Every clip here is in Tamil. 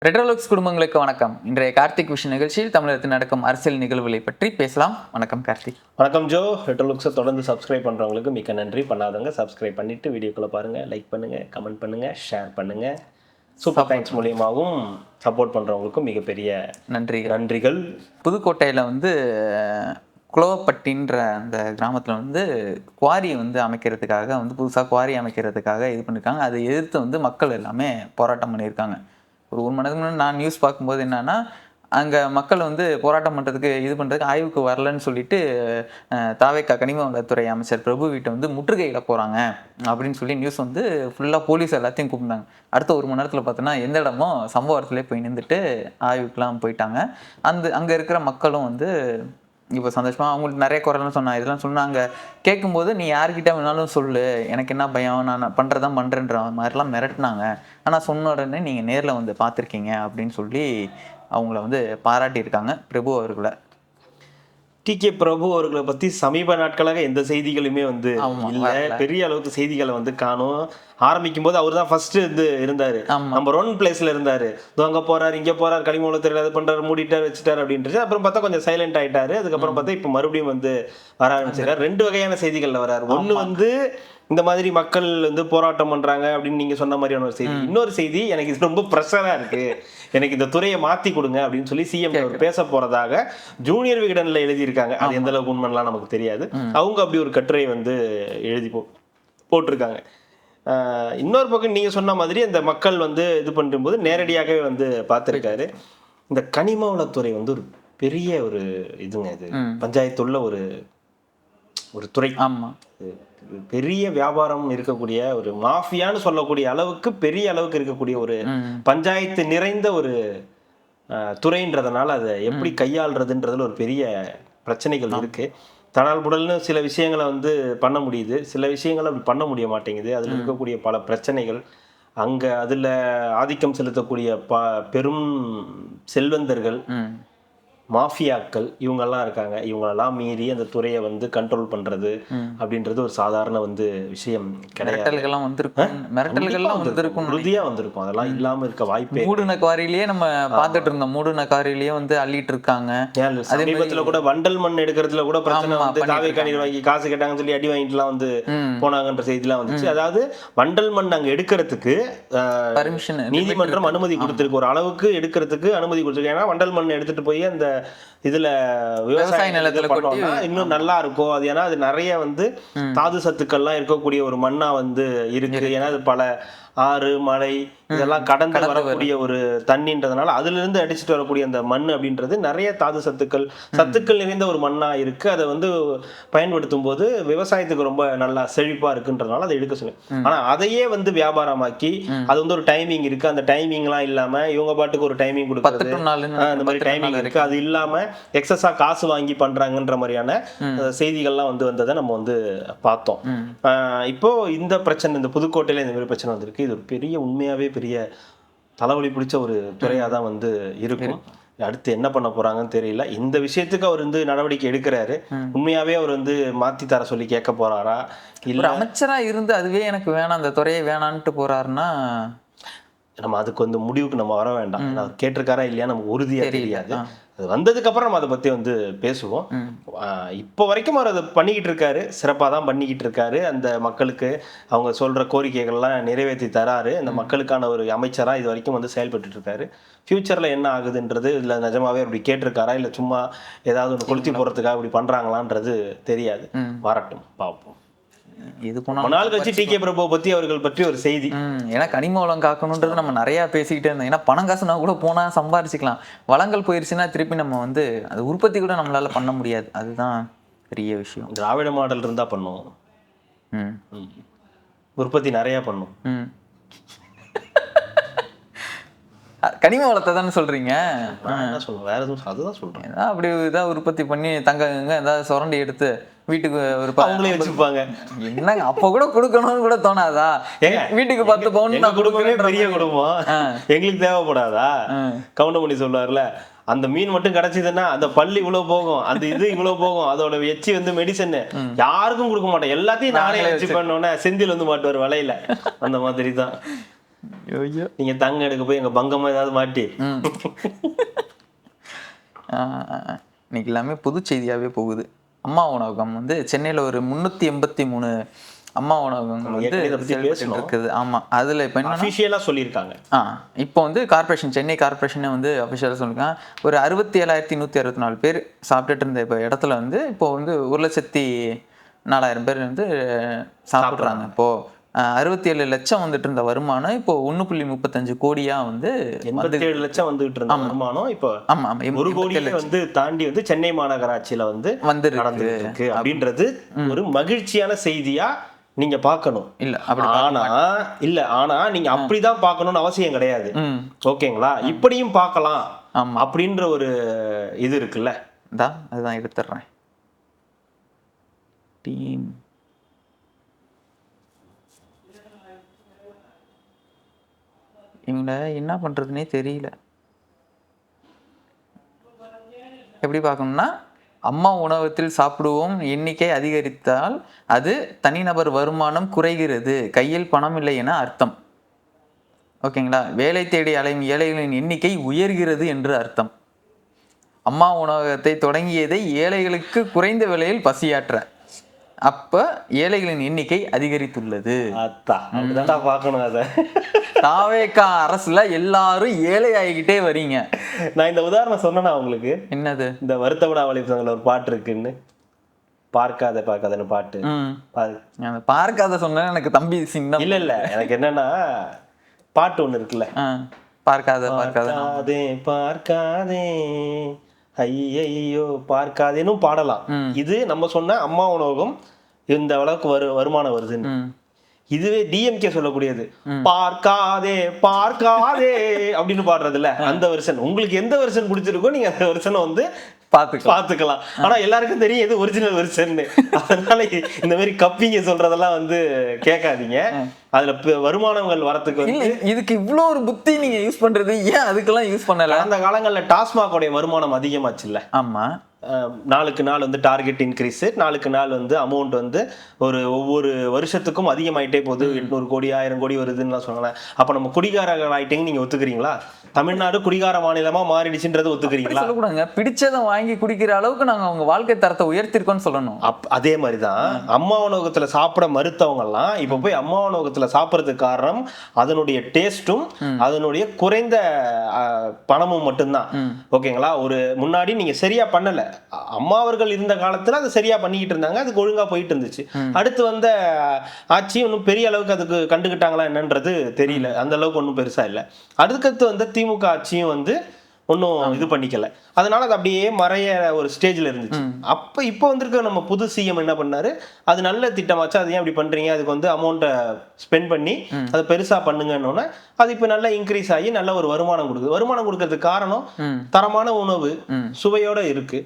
ரெட்ரோலுக்ஸ் குடும்பங்களுக்கு வணக்கம். இன்றைய கார்த்திக் விஷன் நிகழ்ச்சியில் தமிழகத்தில் நடக்கும் அரசியல் நிகழ்வுகளை பற்றி பேசலாம். வணக்கம் கார்த்திக். வணக்கம் ஜோ. ரெட்ரோலுக்ஸை தொடர்ந்து சப்ஸ்கிரைப் பண்ணுறவங்களுக்கு மிக்க நன்றி. பண்ணாதவங்க சப்ஸ்கிரைப் பண்ணிவிட்டு வீடியோக்குள்ளே பாருங்கள், லைக் பண்ணுங்கள், கமெண்ட் பண்ணுங்கள், ஷேர் பண்ணுங்கள். சூப்பர் தேங்க்ஸ் மூலியமாகவும் சப்போர்ட் பண்ணுறவங்களுக்கும் மிகப்பெரிய நன்றிகள். புதுக்கோட்டையில் குளோவப்பட்டின்ற அந்த கிராமத்தில் குவாரியை அமைக்கிறதுக்காக புதுசாக குவாரி அமைக்கிறதுக்காக இது பண்ணியிருக்காங்க. அதை எதிர்த்து மக்கள் எல்லாமே போராட்டம் பண்ணியிருக்காங்க. ஒரு மணி நேரத்துக்கு முன்னாடி நான் நியூஸ் பார்க்கும்போது என்னன்னா, அங்கே மக்கள் போராட்டம் பண்ணுறதுக்கு இது பண்ணுறதுக்கு ஆய்வுக்கு வரலன்னு சொல்லிட்டு தாவேகா கனிம வளத்துறை அமைச்சர் பிரபு வீட்டை முற்றுகையிட போகிறாங்க அப்படின்னு சொல்லி நியூஸ் ஃபுல்லாக போலீஸ் எல்லாத்தையும் கூப்பிட்டாங்க. அடுத்த ஒரு மணி நேரத்தில் பார்த்தோன்னா எந்த இடமோ சம்பவ இடத்துலேயே போய் நின்றுட்டு ஆய்வுக்கெலாம் போயிட்டாங்க. அங்கே இருக்கிற மக்களும் இப்போ சந்தோஷமாக அவங்களுக்கு நிறைய குரல்னு சொன்னாங்க. இதெல்லாம் சொன்னாங்க. கேட்கும்போது நீ யார்கிட்ட வேணாலும் சொல்லு, எனக்கு என்ன பயம், நான் பண்ணுறதான் பண்ணுறேன்ற மாதிரிலாம் மிரட்டினாங்க. ஆனால் சொன்ன உடனே நீங்கள் நேரில் பார்த்துருக்கீங்க அப்படின்னு சொல்லி அவங்கள பாராட்டியிருக்காங்க பிரபு அவர்களை. டிகே பிரபு அவர்களை பற்றி சமீப நாட்களாக எந்த செய்திகளுமே இல்லை. பெரிய அளவுக்கு செய்திகளை காணும். ஆரம்பிக்கும் போது அவர் தான் ஃபர்ஸ்ட் இருந்தாரு, நம்பர் 1 பிளேஸ்ல இருந்தாரு. அங்க போறாரு, இங்க போறாரு, கனிமூல தெரியல பண்றாரு, மூடிட்டாரு, வச்சுட்டாரு அப்படின்ட்டு. அப்புறம் பார்த்தா கொஞ்சம் சைலண்ட் ஆயிட்டாரு. அதுக்கப்புறம் பார்த்தா இப்ப மறுபடியும் வர ஆரம்பிச்சிருக்காரு. 2 வகையான செய்திகள்ல வராரு. ஒண்ணு இந்த மாதிரி மக்கள் போராட்டம் பண்றாங்க அப்படின்னு நீங்க சொன்ன மாதிரியான ஒரு செய்தி. இன்னொரு செய்தி, எனக்கு இது ரொம்ப ப்ரெஷரா இருக்கு, எனக்கு இந்த துறையை மாத்தி கொடுங்க அப்படின்னு சொல்லி சிஎம் பேச போறதாக ஜூனியர் விகடன்ல எழுதியிருக்காங்க. அது எந்த அளவுக்கு உண்மைலாம் நமக்கு தெரியாது. அவங்க அப்படி ஒரு கட்டுரை எழுதி போட்டிருக்காங்க. இன்னொரு பக்கம் நீங்க சொன்ன மாதிரி அந்த மக்கள் இது பண்ணும்போது நேரடியாகவே பார்த்திருக்காரு. இந்த கனிம வளத்துறை ஒரு பெரிய ஒரு இதுங்க. இது பஞ்சாயத்துள்ள ஒரு துறை. ஆமா, பெரிய வியாபாரம் இருக்கக்கூடிய ஒரு மாஃபியான்னு சொல்லக்கூடிய அளவுக்கு பெரிய அளவுக்கு இருக்கக்கூடிய ஒரு பஞ்சாயத்து நிறைந்த ஒரு துறைன்றதுனால அதை எப்படி கையாளுறதுன்றதுல ஒரு பெரிய பிரச்சனைகள் இருக்கு. தனால் புடல்னு சில விஷயங்களை பண்ண முடியுது, சில விஷயங்களை அப்படி பண்ண முடிய மாட்டேங்குது. அதில் இருக்கக்கூடிய பல பிரச்சனைகள், அங்கே அதில் ஆதிக்கம் செலுத்தக்கூடிய பெரும் செல்வந்தர்கள், மாஃபியாக்கள் இவங்கெல்லாம் இருக்காங்க. இவங்களெல்லாம் மீறி அந்த துறையை கண்ட்ரோல் பண்றது அப்படின்றது ஒரு சாதாரண விஷயம் கிடையாது. உறுதியா வந்திருக்கும். அதெல்லாம் இல்லாம இருக்க வாய்ப்பே. மூடுன குவாரியிலேயே நம்ம பார்த்துட்டு இருந்தோம். மூடுன குவாரியிலேயே அள்ளிட்டு இருக்காங்க. சமீபத்துல கூட வண்டல் மண் எடுக்கிறதுல கூட பிரச்சனை தாவேகா நிர்வாகி காசு கேட்டாங்கன்னு சொல்லி அடி வாங்கிட்டுலாம் போனாங்கன்ற செய்திலாம் வந்துச்சு. அதாவது வண்டல் மண் அங்க எடுக்கிறதுக்கு பர்மிஷன் நீதிமன்றம் அனுமதி கொடுத்திருக்கு. ஒரு அளவுக்கு எடுக்கிறதுக்கு அனுமதி கொடுத்திருக்கு. ஏன்னா வண்டல் மண் எடுத்துட்டு போய் அந்த இதுல விவசாய நிலத்துல பண்ணோம்னா இன்னும் நல்லா இருக்கும். அது ஏன்னா அது நிறைய தாது சத்துக்கள்லாம் இருக்கக்கூடிய ஒரு மண்ணா இருக்கு. ஏன்னா அது பல ஆறு, மலை இதெல்லாம் கடந்து வரக்கூடிய ஒரு தண்ணின்றதுனால அதுல இருந்து அடிச்சுட்டு வரக்கூடிய அந்த மண் அப்படின்றது நிறைய தாது சத்துக்கள் நிறைந்த ஒரு மண்ணா இருக்கு. அதை பயன்படுத்தும் போது விவசாயத்துக்கு ரொம்ப நல்லா செழிப்பா இருக்குன்றதுனால அதை எடுக்க சொல்லு. ஆனா அதையே வியாபாரமாக்கி அது ஒரு டைமிங் இருக்கு. அந்த டைமிங் எல்லாம் இல்லாம இவங்க பாட்டுக்கு ஒரு டைமிங் கொடுக்குறது, அந்த மாதிரி டைமிங் இருக்கு. அது இல்லாம எக்ஸஸா காசு வாங்கி பண்றாங்கன்ற மாதிரியான செய்திகள்லாம் வந்ததை நம்ம பார்த்தோம். இப்போ இந்த பிரச்சனை, இந்த புதுக்கோட்டையில இந்த மாதிரி பிரச்சனை வந்திருக்கு. இது ஒரு பெரிய, உண்மையாவே பெரிய தலைவலி பிடிச்ச ஒரு துறையா தான் இருக்கும். அடுத்து என்ன பண்ண போறாங்கன்னு தெரியல. இந்த விஷயத்துக்கு அவர் நடவடிக்கை எடுக்கிறாரு. உண்மையாவே அவர் மாத்தி தர சொல்லி கேட்க போறாரா, இல்ல அமைச்சரா இருந்து அதுவே எனக்கு வேணாம், அந்த துறையை வேணான்ட்டு போறாருன்னா நம்ம அதுக்கு முடிவுக்கு நம்ம வர வேண்டாம். அவர் கேட்டிருக்காரா இல்லையா நமக்கு உறுதியா தெரியாது. அது வந்ததுக்கு அப்புறம் நம்ம அதை பத்தி பேசுவோம். இப்போ வரைக்கும் அவர் அதை பண்ணிக்கிட்டு இருக்காரு, சிறப்பாக தான் பண்ணிக்கிட்டு இருக்காரு. அந்த மக்களுக்கு அவங்க சொல்ற கோரிக்கைகள்லாம் நிறைவேற்றி தராரு. அந்த மக்களுக்கான ஒரு அமைச்சரா இது வரைக்கும் செயல்பட்டு இருக்காரு. ஃபியூச்சர்ல என்ன ஆகுதுன்றது, இல்லை நிஜமாவே அப்படி கேட்டிருக்காரா, இல்லை சும்மா ஏதாவது ஒன்று கொளுத்தி போடுறதுக்காக இப்படி பண்றாங்களான்றது தெரியாது. வரட்டும், பார்ப்போம். இது நாள் கழிச்சு டிகே பிரபு பத்தி அவர்கள் பற்றி ஒரு செய்தி. ஏன்னா கனிம வளம் காக்கணுன்றது நம்ம நிறைய பேசிக்கிட்டே இருந்தோம். ஏன்னா பணம் காசுனா கூட போனா சம்பாரிச்சிக்கலாம். வளங்கள் போயிருச்சுன்னா திருப்பி நம்ம அது உற்பத்தி கூட நம்மளால பண்ண முடியாது. அதுதான் பெரிய விஷயம். திராவிட மாடல் இருந்தா பண்ணுவோம், உற்பத்தி நிறைய பண்ணும். கனிம வளத்தை தானே சொல்றீங்க? வேற எதுவும் அதுதான் சொல்றேன். அப்படி ஏதாவது உற்பத்தி பண்ணி தங்கங்க ஏதாவது சுரண்டி எடுத்து வீட்டுக்கு ஒரு அவங்களே வச்சுப்பாங்க. என்னங்க அப்ப கூட கொடுக்கணும்னு கூட தோணாதா? வீட்டுக்கு 10 பவுன் குடும்பமே பெரிய குடும்பம், எங்களுக்கு தேவைப்படாதா? கவுண்டமணி சொல்லுவார்ல, அந்த மீன் மட்டும் கிடைச்சதுன்னா அந்த பள்ளி இவ்வளவு போகும், அந்த இது இவ்வளவு போகும், அதோட எச்சி மெடிசன் யாருக்கும் கொடுக்க மாட்டேன், எல்லாத்தையும் நானே வச்சு பண்ணோன்னே செந்தில் மாட்டுவார் வலையில. அந்த மாதிரி தான் ஐயோ. நீங்க தங்கம் எடுக்க போய் எங்க பங்கமா ஏதாவது மாட்டி. இன்னைக்கு எல்லாமே புது செய்தியாவே போகுது. அம்மா உணவகம் வந்து சென்னையில ஒரு 383 அம்மா உணவகங்கள் வந்து இருக்குது. ஆமா, அதுல இப்ப என்ன அபிஷியலா சொல்லியிருக்காங்க. இப்போ வந்து கார்பரேஷன், சென்னை கார்பரேஷனே வந்து அபிஷியலா சொல்லியிருக்காங்க. ஒரு 67,164 பேர் சாப்பிட்டுட்டு இருந்த இப்போ இடத்துல வந்து இப்போ வந்து 1,04,000 பேர் வந்து சாப்பிட்றாங்க. இப்போ 67 லட்சம் வந்துட்டு இருந்த வருமானம் இப்போ 1.35 கோடியா வந்து 87 லட்சம் வந்துட்டு இருந்த வருமானம் இப்போ 1 கோடியை வந்து தாண்டி வந்து சென்னை மாநகராட்சியில வந்து நடந்துருக்கு அப்படின்றது ஒரு மகிழ்ச்சியான செய்தியா நீங்க பார்க்கணும். ஆனா நீங்க அப்படிதான் பார்க்கணும்னு அவசியம் கிடையாது. ஓகேங்களா? இப்படியும் பார்க்கலாம் அப்படின்ற ஒரு இது இருக்குல்ல. அதுதான் எடுத்துறேன். டீம் இவங்கள என்ன பண்றதுன்னே தெரியல. எப்படி பார்க்கணும்னா, அம்மா உணவகத்தில் சாப்பிடுவோம் எண்ணிக்கை அதிகரித்தால் அது தனிநபர் வருமானம் குறைகிறது, கையில் பணம் இல்லை என அர்த்தம். ஓகேங்களா? வேலை தேடி அலையும் ஏழைகளின் எண்ணிக்கை உயர்கிறது என்று அர்த்தம். அம்மா உணவகத்தை தொடங்கியதை ஏழைகளுக்கு குறைந்த விலையில் பசியாற்ற, அப்ப ஏழைகளின் எண்ணிக்கை அதிகரித்துள்ளது. பார்க்கணும். அதை தாவேகா அரசுல எல்லாரும் ஏழை ஆகிக்கிட்டே வரீங்க. நான் இந்த உதாரணம் சொன்னேன்னா உங்களுக்கு என்னது, இந்த வருத்தப்படா வலிப்புல ஒரு பாட்டு இருக்குன்னு, பார்க்காதன்னு பாட்டு. பார்க்காத சொன்ன எனக்கு தம்பி சின்ன இல்ல எனக்கு என்னன்னா பாட்டு ஒண்ணு இருக்குல்ல, பார்க்காதே ஐயோ பார்க்காதேன்னு பாடலாம். இது நம்ம சொன்ன அம்மா உணவகம் இந்த அளவுக்கு வருமானம் வருதுன்னு. இதுவே டிஎம்கே சொல்லக்கூடியது பார்க்காதே அப்படின்னு பாடுறதுல அந்த வெர்ஷன். உங்களுக்கு எந்த வெர்ஷன் பிடிச்சிருக்கோ நீங்க அந்த வெர்ஷனை வந்து பாத்துக்கலாம். ஆனா எல்லாருக்கும் தெரியும் எது ஒரிஜினல் வெர்ஷன். அதனால இந்த மாதிரி கப்பிங்க சொல்றதெல்லாம் வந்து கேட்காதீங்க. அதுல வருமானங்கள் வரத்துக்கு வந்து இதுக்கு இவ்வளவு ஒரு புத்தி நீங்க யூஸ் பண்றது ஏன் அதுக்கெல்லாம் யூஸ் பண்ணல? அந்த காலங்கள்ல டாஸ்மாக் உடைய வருமானம் அதிகமாச்சு இல்ல. ஆமா, நாளுக்கு நாள் வந்து டார்கெட் இன்க்ரீஸ், நாளுக்கு நாள் வந்து அமௌண்ட் வந்து ஒவ்வொரு வருஷத்துக்கும் அதிகமாயிட்டே போகுது. 800 கோடி 1000 கோடி வருதுன்னு சொன்னாங்க. அப்ப நம்ம குடிகாரர்கள் ஆயிட்டீங்க, நீங்க ஒத்துக்கிறீங்களா? தமிழ்நாடு குடிகார மாநிலமா மாறிடுச்சுன்றது ஒத்துக்கிறீங்களா? சொல்லக்கூடாங்க, பிடிச்சதை வாங்கி குடிக்கிற அளவுக்கு நாங்க அவங்க வாழ்க்கை தரத்தை உயர்த்திருக்கோம்னு சொல்லணும். அதே மாதிரிதான் அம்மா உணவகத்துல சாப்பிட மறுத்தவங்க எல்லாம் இப்ப போய் அம்மா உணவகத்துல சாப்பிடறதுக்கு காரணம் அதனுடைய டேஸ்டும் அதனுடைய குறைந்த பணமும் மட்டும்தான். ஓகேங்களா? ஒரு முன்னாடி நீங்க சரியா பண்ணல, அம்மா அவர்கள் இருந்த காலத்துல அதை சரியா பண்ணிக்கிட்டு இருந்தாங்க, அதுக்கு ஒழுங்கா போயிட்டு இருந்துச்சு. அடுத்து வந்த ஆட்சி ஒன்றும் பெரிய அளவுக்கு அதுக்கு கண்டுகிட்டாங்களா என்னன்றது தெரியல, அந்த அளவுக்கு ஒன்றும் பெருசா இல்லை. அதுக்கடுத்து வந்த திமுக ஆட்சியும் வந்து ஒன்றும் இது பண்ணிக்கல, அதனால அது அப்படியே மறைய ஒரு ஸ்டேஜ்ல இருந்துச்சு. அப்ப இப்போ வந்திருக்க நம்ம புது சிஎம் என்ன பண்ணாரு, அது நல்ல திட்டமாச்சு, அது ஏன் அப்படி பண்றீங்க, அதுக்கு வந்து அமௌண்ட்டை ஸ்பெண்ட் பண்ணி அதை பெருசா பண்ணுங்கன்னு அது இப்போ நல்லா இன்க்ரீஸ் ஆகி நல்ல ஒரு வருமானம் கொடுக்குது. வருமானம் கொடுக்கறதுக்கு காரணம் தரமான உணவு சுவையோட இருக்கு,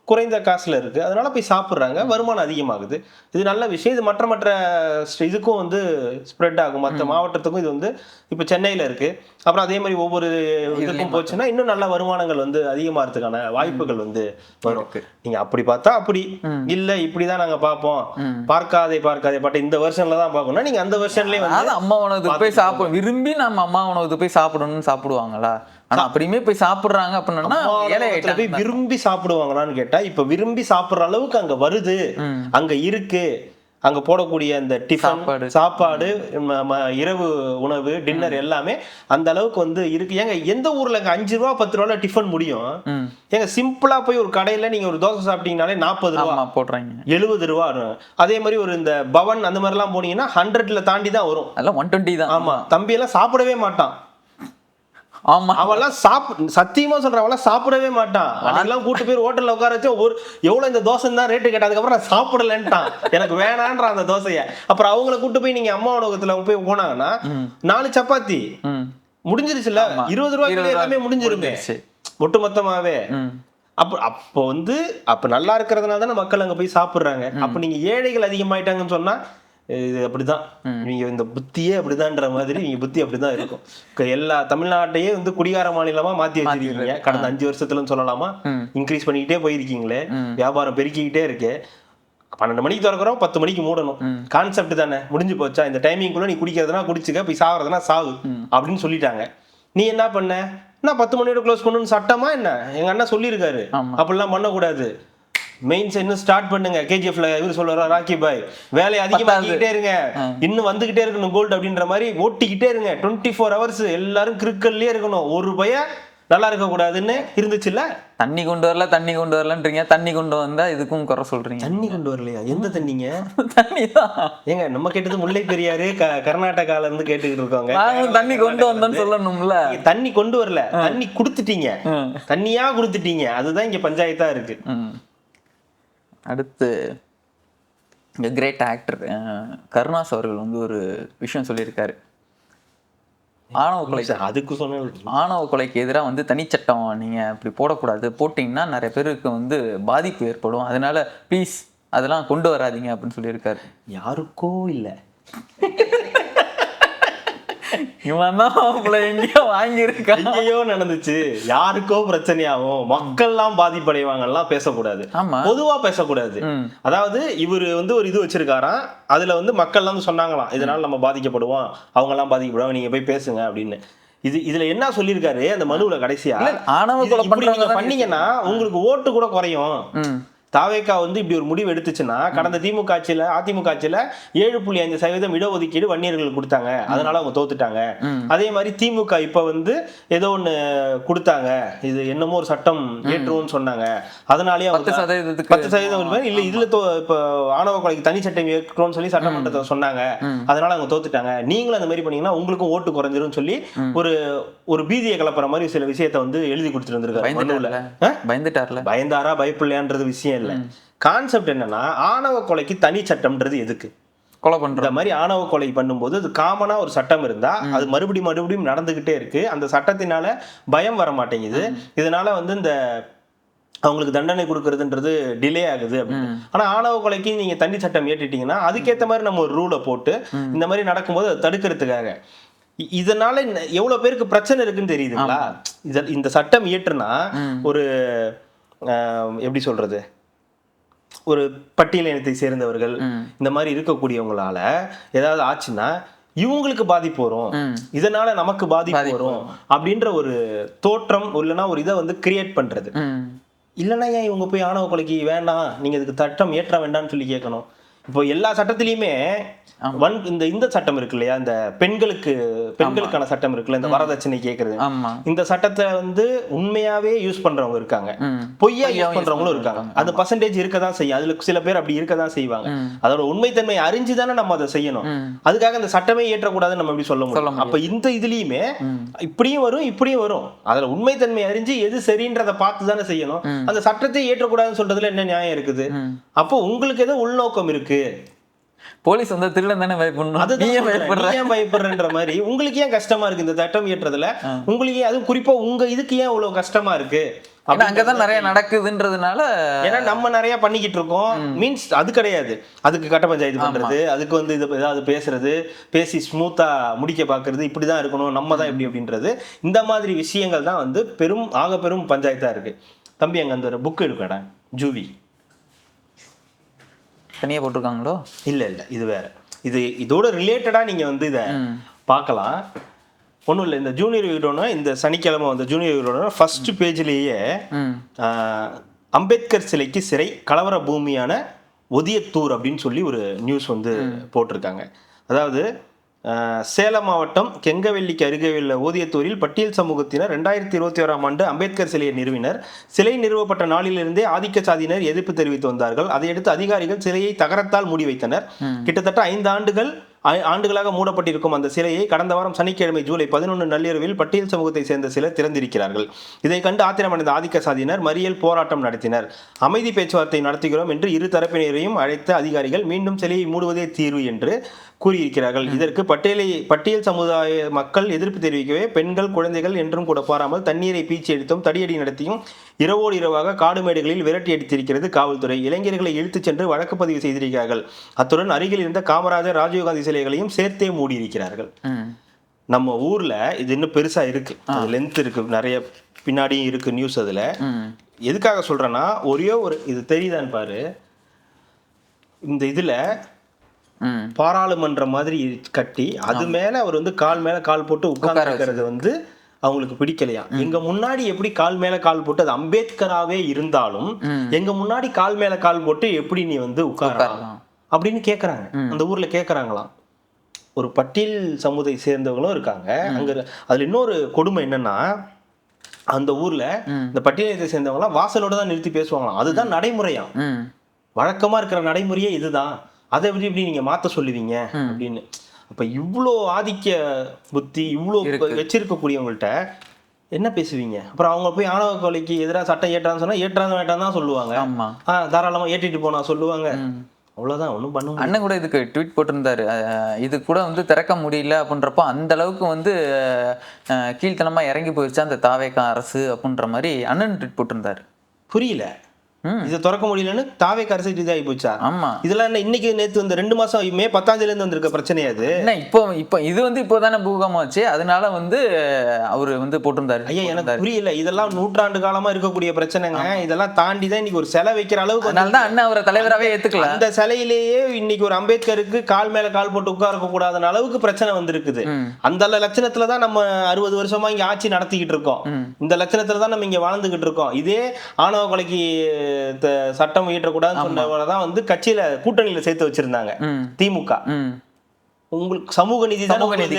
குறைந்த காசுல இருக்கு, அதனால போய் சாப்பிட்றாங்க, வருமானம் அதிகமாகுது. இது நல்ல விஷயம். இது மற்ற இதுக்கும் வந்து ஸ்ப்ரெட் ஆகும், மற்ற மாவட்டத்துக்கும். இது வந்து இப்போ சென்னையில இருக்கு, அப்புறம் அதே மாதிரி ஒவ்வொரு இதுக்கும் போச்சுன்னா இன்னும் நல்ல வருமானங்கள் வந்து அதிகமாகிறதுக்கான வாய்ப்புகள் வந்து வரும். நீங்க அப்படி பார்த்தா அப்படி இல்ல, இப்படிதான் நாங்க பார்ப்போம், பார்க்காதே பாட்டு இந்த வெர்ஷன்ல தான் பார்க்கணும். நீங்க அந்த வெர்ஷன்லயே வந்து அம்மா உணவுக்கு போய் சாப்பிட விரும்பி நம்ம அம்மா உணவுக்கு போய் சாப்பிடணும்னு சாப்பிடுவாங்களா? ஆனா அப்படியுமே போய் சாப்பிடுறாங்க அப்படின்னா போய் விரும்பி சாப்பிடுவாங்களான்னு கேட்டா இப்ப விரும்பி சாப்பிடுற அளவுக்கு அங்க வருது, அங்க இருக்கு. அங்க போடக்கூடிய அந்த டிஃபன் சாப்பாடு, இரவு உணவு, டின்னர் எல்லாமே அந்த அளவுக்கு வந்து இருக்கு. ஏங்க எந்த ஊர்ல 5 ரூபா 10 ரூபால டிஃபன் முடியும்? ஏங்க சிம்பிளா போய் ஒரு கடையில நீங்க ஒரு தோசை சாப்பிட்டீங்கனாலே 40 ரூபா போடுறாங்க, 70 ரூபா. அதே மாதிரி ஒரு இந்த பவன் அந்த மாதிரி எல்லாம் போனீங்கன்னா 100ல தாண்டி தான் வரும், 120 தான். ஆமா, தம்பி எல்லாம் சாப்பிடவே மாட்டான். ஆமா, அவெல்லாம் சத்தியமா சொல்றேன், அவெல்லாம் சாப்பிடவே மாட்டான். அதெல்லாம் கூட்டு போய் ஹோட்டல்ல உட்கார வச்சு எவ்வளவு இந்த தோசை தான் ரேட்டு கேட்டா, அதுக்கப்புறம் நான் சாப்பிடலன்ட்டான், எனக்கு வேணான்றான் அந்த தோசைய. அப்புறம் அவங்கள கூட்டு போய் நீங்க அம்மா உணவகத்துல போய் போனாங்கன்னா 4 சப்பாத்தி முடிஞ்சிருச்சுல, 20 ரூபாய்க்கு எல்லாமே முடிஞ்சிருச்சு ஒட்டுமொத்தமாவே. அப்போ வந்து அப்ப நல்லா இருக்கிறதுனால தானே மக்கள் அங்க போய் சாப்பிடுறாங்க. அப்ப நீங்க ஏழைகள் அதிகமாயிட்டாங்கன்னு சொன்னா இது அப்படிதான், நீங்க இந்த புத்தியே அப்படிதான்ற மாதிரி நீங்க புத்தி அப்படிதான் இருக்கும். எல்லா தமிழ்நாட்டையே வந்து குடிகார மாநிலமா மாத்தி வச்சிருக்கீங்க கடந்த 5 வருஷத்துலன்னு சொல்லலாமா. இன்க்ரீஸ் பண்ணிக்கிட்டே போயிருக்கீங்களே, வியாபாரம் பெருக்கிக்கிட்டே இருக்கு. 12 மணிக்கு திறக்கிறோம், 10 மணிக்கு மூடணும். கான்செப்ட் தானே, முடிஞ்சு போச்சா? இந்த டைமிங்குள்ள நீ குடிக்கிறதுனா குடிச்சுக்க, போய் சாகிறதுனா சாவு அப்படின்னு சொல்லிட்டாங்க. நீ என்ன பண்ண? நான் 10 மணியோட க்ளோஸ் பண்ணணும்னு சட்டமா என்ன? எங்க அண்ணா சொல்லியிருக்காரு, அப்படிலாம் பண்ணக்கூடாது. மெயின்ஸ் இன்னும் ஸ்டார்ட் பண்ணுங்க. கேஜிஎஃப்ல இவர் சொல்றாரு, ராக்கி பாய் வேலையை அதிகமாக்கிட்டே இருங்க, இன்னும் வந்துகிட்டே இருக்கணும் கோல்டு அப்படின்ற மாதிரி ஓட்டிக்கிட்டே இருங்க. 24 hours எல்லாரும் கிரிக்கல்லே இருக்கணும். ஒரு பையன் நல்லா இருக்க கூடாதுன்னு இருந்துச்சுல்ல. தண்ணி கொண்டு வரலன்றீங்க, தண்ணி கொண்டு வந்தா இதுக்கும் குறை சொல்றீங்க. தண்ணி கொண்டு வரலையா? எந்த தண்ணிங்க? தண்ணி தான் ஏங்க நம்ம கேட்டது முல்லை பெரியாறு கர்நாடகால இருந்து கேட்டுக்கிட்டு இருக்கோங்க. தண்ணி கொண்டு வந்தோன்னு சொல்லணும்ல. தண்ணி கொண்டு வரல, தண்ணி கொடுத்துட்டீங்க, தண்ணியா கொடுத்துட்டீங்க. அதுதான் இங்க பஞ்சாயத்தா இருக்கு. அடுத்து கிரேட் ஆக்டர் கருணாஸ் அவர்கள் வந்து ஒரு விஷயம் சொல்லியிருக்காரு. ஆணவ கொலை, அதுக்கு சொன்ன ஆணவ கொலைக்கு எதிராக வந்து தனிச்சட்டம் நீங்க இப்படி போடக்கூடாது, போட்டிங்கன்னா நிறைய பேருக்கு வந்து பாதிப்பு ஏற்படும், அதனால ப்ளீஸ் அதெல்லாம் கொண்டு வராதீங்க அப்படின்னு சொல்லியிருக்காரு. யாருக்கோ இல்லை, இவன் தான் அவங்கள எங்கேயோ வாங்கியிருக்கா, எங்கேயோ நடந்துச்சு, யாருக்கோ பிரச்சனையாகும், மக்கள்லாம் பாதிப்படைவாங்கலாம் பேசக்கூடாது, பொதுவா பேசக்கூடாது. அதாவது இவரு வந்து ஒரு இது வச்சிருக்காராம், அதுல வந்து மக்கள்லாம் வந்து சொன்னாங்களாம், இதனால நம்ம பாதிக்கப்படுவோம், அவங்க எல்லாம் பாதிக்கப்படுவாங்க, நீங்க போய் பேசுங்க அப்படின்னு. இதுல என்ன சொல்லியிருக்காரு அந்த மனுவுல கடைசியா, ஆணவ கொலை பண்ணீங்கன்னா உங்களுக்கு ஓட்டு கூட குறையும். தாவேகா வந்து இப்படி ஒரு முடிவு எடுத்துச்சுன்னா, கடந்த திமுக ஆட்சியில அதிமுக ஆட்சியில 7.5% இடஒதுக்கீடு வன்னியர்களுக்கு கொடுத்தாங்க, அதனால அவங்க தோத்துட்டாங்க. அதே மாதிரி திமுக இப்ப வந்து ஏதோ ஒண்ணு கொடுத்தாங்க, இது என்னமோ ஒரு சட்டம் ஏற்றுவோம்னு சொன்னாங்க, அதனாலேயே 10% இல்ல இதுல இப்ப ஆணவ கொலைக்கு தனி சட்டம் ஏற்றுவோம்னு சொல்லி சட்டமன்றத்தை சொன்னாங்க, அதனால அவங்க தோத்துட்டாங்க. நீங்களும் அந்த மாதிரி பண்ணீங்கன்னா உங்களுக்கும் ஓட்டு குறைஞ்சிரும் சொல்லி ஒரு பீதியை கிளப்புற மாதிரி சில விஷயத்த வந்து எழுதி கொடுத்துட்டு வந்திருக்காரு. பயந்தாரா பயப்பிள்ளையான்றது விஷயம் இல்ல. கான்செப்ட் என்னன்னா, ஆணவ கொலைக்கு தனி சட்டம்ன்றது எதுக்கு? கொலை பண்ற மாதிரி ஆணவ கொலை பண்ணும்போது அது காமனா ஒரு சட்டம் இருந்தா அது மறுபடியும் நடந்துகிட்டே இருக்கு. அந்த சட்டத்தினால பயம் வர மாட்டேங்குது. இதனால வந்து இந்த அவங்களுக்கு தண்டனை கொடுக்கறதுன்றது டிலே ஆகுது அப்படின்னு. ஆனா ஆணவ கொலைக்கு நீங்க தனி சட்டம் ஏற்றிட்டீங்கன்னா அதுக்கேற்ற மாதிரி நம்ம ஒரு ரூலை போட்டு இந்த மாதிரி நடக்கும்போது அதை தடுக்கிறதுக்காக, இதனால எவ்வளவு பேருக்கு பிரச்சனை இருக்குன்னு தெரியுதுங்களா? இந்த சட்டம் இயற்றுனா ஒரு எப்படி சொல்றது, ஒரு பட்டியல் இனத்தை சேர்ந்தவர்கள் இந்த மாதிரி இருக்கக்கூடியவங்களால ஏதாவது ஆச்சுன்னா இவங்களுக்கு பாதிப்பு வரும், இதனால நமக்கு பாதிப்பு வரும் அப்படின்ற ஒரு தோற்றம் இல்லைன்னா ஒரு இதை வந்து கிரியேட் பண்றது. இல்லைன்னா ஏன் இவங்க போய் ஆணவ கொலைக்கு வேண்டாம், நீங்க இதுக்கு சட்டம் ஏற்ற வேண்டாம்னு சொல்லி கேட்கணும். இப்போ எல்லா சட்டத்திலயுமே இந்த சட்டம் இருக்கு இல்லையா, இந்த பெண்களுக்கான சட்டம் இருக்குல்ல, இந்த வரதட்சணை கேட்கறது, இந்த சட்டத்தை வந்து உண்மையாவே யூஸ் பண்றவங்க இருக்காங்க, பொய்யா யூஸ் பண்றவங்களும் இருக்காங்க. அது பர்சன்டேஜ் இருக்கதான் செய்யும், அதுல சில பேர் அப்படி இருக்கதான் செய்வாங்க. அதோட உண்மைத்தன்மை அறிஞ்சுதானே நம்ம அதை செய்யணும். அதுக்காக அந்த சட்டமே ஏற்றக்கூடாதுன்னு நம்ம எப்படி சொல்ல முடியும்? அப்ப இந்த இதுலயுமே இப்படியும் வரும் இப்படியும் வரும். அதுல உண்மைத்தன்மை அறிஞ்சு எது சரின்றதை பார்த்து தானே செய்யணும். அந்த சட்டத்தை ஏற்றக்கூடாதுன்னு சொல்றதுல என்ன நியாயம் இருக்குது? அப்போ உங்களுக்கு ஏதோ உள்நோக்கம் இருக்கு. போலீஸ் வந்து திருடன் தானே பயப்படுறன்ற மாதிரி உங்களுக்கு ஏன் கஷ்டமா இருக்கு இந்த சட்டம் ஏற்றதுல? உங்களுக்கு அது குறிப்பா உங்க இதுக்கு ஏன் இவ்வளவு கஷ்டமா இருக்கு? அங்கதான் நிறைய நடக்குதுன்றதுனால, ஏன்னா நம்ம நிறைய பண்ணிக்கிட்டு இருக்கோம் மீன்ஸ் அது கிடையாது. அதுக்கு கட்ட பஞ்சாயத்து பண்றது, அதுக்கு வந்து இது ஏதாவது பேசுறது, பேசி ஸ்மூத்தா முடிக்க பாக்குறது, இப்படிதான் இருக்கணும், நம்ம தான் எப்படி அப்படின்றது, இந்த மாதிரி விஷயங்கள் தான் வந்து ஆக பெரும் பஞ்சாயத்தா இருக்கு. தம்பி அங்க அந்த புக் எடுக்கடா, ஜூவி தனியா போட்டிருக்காங்களோ? இல்ல இது வேற, இதோட ரிலேட்டடா நீங்க வந்து இதை பார்க்கலாம். ஒன்றும் இல்லை, இந்த ஜூனியர் வீடோனா இந்த சனிக்கிழமை வந்து ஜூனியர் வீடோனா ஃபர்ஸ்ட் பேஜ்லேயே அம்பேத்கர் சிலைக்கு சிறை, கலவர பூமியான ஒதியத்தூர் அப்படின்னு சொல்லி ஒரு நியூஸ் வந்து போட்டிருக்காங்க. அதாவது சேலம் மாவட்டம் கெங்கவெல்லிக்கு அருகே உள்ள ஓதியத்தூரில் பட்டியல் சமூகத்தினர் 2021ஆம் ஆண்டு அம்பேத்கர் சிலையை நிறுவினர். சிலை நிறுவப்பட்ட நாளிலிருந்தே ஆதிக்க சாதியினர் எதிர்ப்பு தெரிவித்து வந்தார்கள். அதையடுத்து அதிகாரிகள் சிலையை தகரத்தால் மூடி வைத்தனர். கிட்டத்தட்ட 5 ஆண்டுகளாக மூடப்பட்டிருக்கும் அந்த சிலையை கடந்த வாரம் சனிக்கிழமை ஜூலை 11 நள்ளிரவில் பட்டியல் சமூகத்தை சேர்ந்த சிலர் திறந்திருக்கிறார்கள். இதை கண்டு ஆத்திரமடைந்த ஆதிக்க சாதியினர் மறியல் போராட்டம் நடத்தினர். அமைதி பேச்சுவார்த்தை நடத்துகிறோம் என்று இரு தரப்பினரையும் அழைத்த அதிகாரிகள் மீண்டும் சிலையை மூடுவதே தீர்வு என்று கூறியிருக்கிறார்கள். இதற்கு பட்டியல் சமுதாய மக்கள் எதிர்ப்பு தெரிவிக்கவே பெண்கள், குழந்தைகள் என்றும் கூட பாராமல் தண்ணீரை பீச்சி அடித்தும் தடியடி நடத்தியும் இரவோடு இரவாக காடுமேடுகளில் விரட்டி அடித்திருக்கிறது காவல்துறை. இளைஞர்களை இழுத்துச் சென்று வழக்கு பதிவு செய்திருக்கிறார்கள். அத்துடன் அருகில் இருந்த காமராஜர், ராஜீவ்காந்தி சிலைகளையும் சேர்த்தே மூடி இருக்கிறார்கள். நம்ம ஊர்ல இது இன்னும் பெருசா இருக்கு, அது லென்த் இருக்கு, நிறைய பின்னாடியும் இருக்கு நியூஸ். அதுல எதுக்காக சொல்றேன்னா, ஒரே ஒரு இது தெரியுதான்னு பாரு. இந்த இதுல பாராளுமன்ற மாதிரி கட்டி அது மேல அவர் வந்து கால் மேல கால் போட்டு உட்கார்ந்து வந்து அவங்களுக்கு பிடிக்கலையா. எங்க முன்னாடி எப்படி கால் மேல கால் போட்டு அது அம்பேத்கராவே இருந்தாலும் எங்க முன்னாடி கால் மேல கால் போட்டு எப்படி நீ வந்து உட்காரலாம் அப்படின்னு கேக்குறாங்க. அந்த ஊர்ல கேக்குறாங்களாம். ஒரு பட்டியல் சமூகத்தை சேர்ந்தவங்களும் இருக்காங்க அங்க. அதுல இன்னொரு கொடுமை என்னன்னா, அந்த ஊர்ல இந்த பட்டியலத்தை சேர்ந்தவங்களாம் வாசலோட தான் நிறுத்தி பேசுவாங்களாம். அதுதான் நடைமுறையா, வழக்கமா இருக்கிற நடைமுறையே இதுதான். அதை எப்படி நீங்க மாத்த சொல்லுவீங்க அப்படின்னு. அப்ப இவ்வளோ ஆதிக்க புத்தி இவ்வளோ வச்சிருக்கக்கூடியவங்கள்ட்ட என்ன பேசுவீங்க? அப்புறம் அவங்க போய் ஆணவ கொலைக்கு எதிராக சட்டம் ஏற்றான்னு சொன்னா ஏற்றாங்க வேண்டாம் தான் சொல்லுவாங்க. தாராளமா ஏற்றிட்டு போனா சொல்லுவாங்க. அவ்வளவுதான், ஒன்றும் பண்ண முடியாது. அண்ணன் கூட இதுக்கு ட்வீட் போட்டிருந்தாரு. இது கூட வந்து திறக்க முடியல அப்படின்றப்போ அந்த அளவுக்கு வந்து கீழ்த்தனமா இறங்கி போயிடுச்சு அந்த தாவேகா அரசு அப்படின்ற மாதிரி அண்ணன் ட்வீட் போட்டிருந்தாரு. புரியல, இதை திறக்க முடியலன்னு தாவேகா அரசு இதாகி போச்சா? ஆமா, இதெல்லாம் என்ன இன்னைக்கு நேற்று வந்து 2 மாசம் மே 10ஆம் தேதியில வந்திருக்க பிரச்சனை அது என்ன? இப்போ இது வந்து இப்போதானே பூகமாச்சு, அதனால வந்து அவரு வந்து போட்டிருந்தாரு. ஐயா எனக்கு புரியல, இதெல்லாம் நூற்றாண்டு காலமா இருக்கக்கூடிய பிரச்சனைங்க. இதெல்லாம் தாண்டி தான் இன்னைக்கு ஒரு சிலை வைக்கிற அளவுக்கு, அதனாலதான் அண்ணன் அவரை தலைவராகவே ஏத்துக்கல. அந்த சிலையிலேயே இன்னைக்கு ஒரு அம்பேத்கருக்கு கால் மேல கால் போட்டு உட்கார்க்க கூடாத அளவுக்கு பிரச்சனை வந்திருக்குது. அந்த லட்சணத்துல தான் நம்ம 60 வருஷமா இங்க ஆட்சி நடத்திக்கிட்டு இருக்கோம். இந்த லட்சணத்துல தான் நம்ம இங்க வாழ்ந்துகிட்டு இருக்கோம். இதே ஆணவ கொலைக்கு சட்டம் இயற்றக்கூடாதுன்னு சொன்னவங்கதான் வந்து கட்சியில கூட்டணியில சேர்த்து வச்சிருந்தாங்க திமுக. உங்களுக்கு சமூக நீதி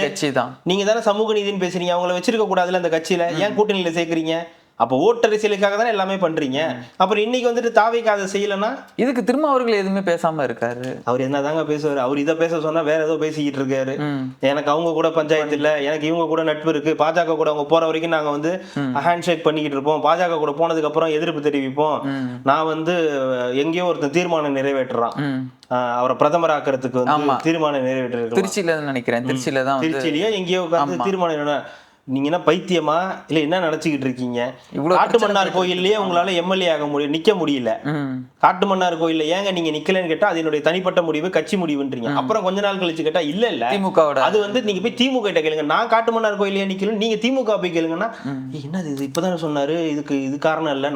கட்சி தான், நீங்க தானே சமூக நீதினு பேசுறீங்க. அவங்கள வச்சிருக்க கூடாதுல அந்த கட்சியில, ஏன் கூட்டணியில சேர்க்கறீங்க? அப்போ ஓட்டரசியலுக்காக தானே எல்லாமே பண்றீங்க. அப்புறம் இன்னைக்கு வந்துட்டு தாவேகா அதை செய்யலன்னா இதுக்கு திரும்ப அவர்கள் எதுவுமே பேசாம இருக்காரு. அவர் என்னதாங்க பேசுவாரு? அவர் இதை பேச சொன்னா வேற ஏதோ பேசிக்கிட்டு இருக்காரு. எனக்கு அவங்க கூட பஞ்சாயத்து இல்ல, எனக்கு இவங்க கூட நட்பு இருக்கு, பாஜக கூட அவங்க போற வரைக்கும் நாங்க வந்து ஹேண்ட் ஷேக் பண்ணிக்கிட்டு இருப்போம், பாஜக கூட போனதுக்கு அப்புறம் எதிர்ப்பு தெரிவிப்போம், நான் வந்து எங்கேயோ ஒருத்தன் தீர்மானம் நிறைவேற்றுறான் அவரை பிரதமர் ஆக்கிறதுக்கு வந்து தீர்மானம் நிறைவேற்ற திருச்சியில நினைக்கிறேன், திருச்சியிலேயே எங்கேயோ உட்கார்ந்து தீர்மானம். நீங்க என்ன பைத்தியமா இல்ல என்ன நினைச்சுக்கிட்டு இருக்கீங்க? காட்டுமன்னார் கோயில்லயே உங்களால எம்எல்ஏ ஆக முடியும், நிக்க முடியல. காட்டுமன்னார் கோயில்ல ஏங்க நீங்க நிக்கலன்னு கேட்டா அது என்னுடைய தனிப்பட்ட முடிவு, கட்சி முடிவுன்றீங்க. அப்புறம் கொஞ்ச நாள் கழிச்சு கேட்டா இல்ல இல்ல திமுகவோட அது வந்து நீங்க போய் திமுக கிட்ட கேளுங்க. நான் காட்டுமன்னார் கோயிலே நிக்கல, நீங்க திமுக போய் கேளுங்கன்னா என்னது இது இப்பதானே சொன்னாரு, இது காரணம் இல்ல,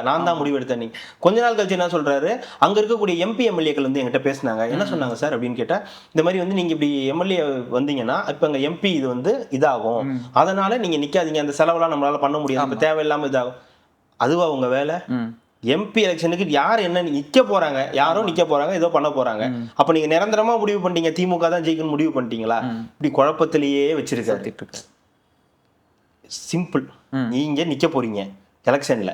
நான் தான் முடிவு எடுத்தேன். நீங்க கொஞ்ச நாள் கழிச்சு என்ன சொல்றாரு, அங்க இருக்கக்கூடிய எம்பி எம்எல்ஏக்கள் வந்து என்கிட்ட பேசினாங்க. என்ன சொன்னாங்க சார் அப்படின்னு கேட்டா, இந்த மாதிரி வந்து நீங்க இப்படி எம்எல்ஏ வந்தீங்கன்னா இப்ப அங்க எம்பி இது வந்து இதாகும், அதனால நீங்க நிக்காதீங்க, அந்த செலவெல்லாம் நம்மளால பண்ண முடியாது, தேவையில்லாம இதாகும். அதுவா உங்க வேலை? எம்பி எலெக்ஷனுக்கு யார் என்ன நிக்க போறாங்க, யாரோ நிக்க போறாங்க, ஏதோ பண்ண போறாங்க. அப்ப நீங்க நிரந்தரமா முடிவு பண்ணிட்டீங்க திமுக தான் ஜெயிக்கணும் முடிவு பண்ணிட்டீங்களா? இப்படி குழப்பத்திலேயே வச்சிருக்காரு. சிம்பிள், நீங்க நிக்க போறீங்க எலெக்ஷன்ல,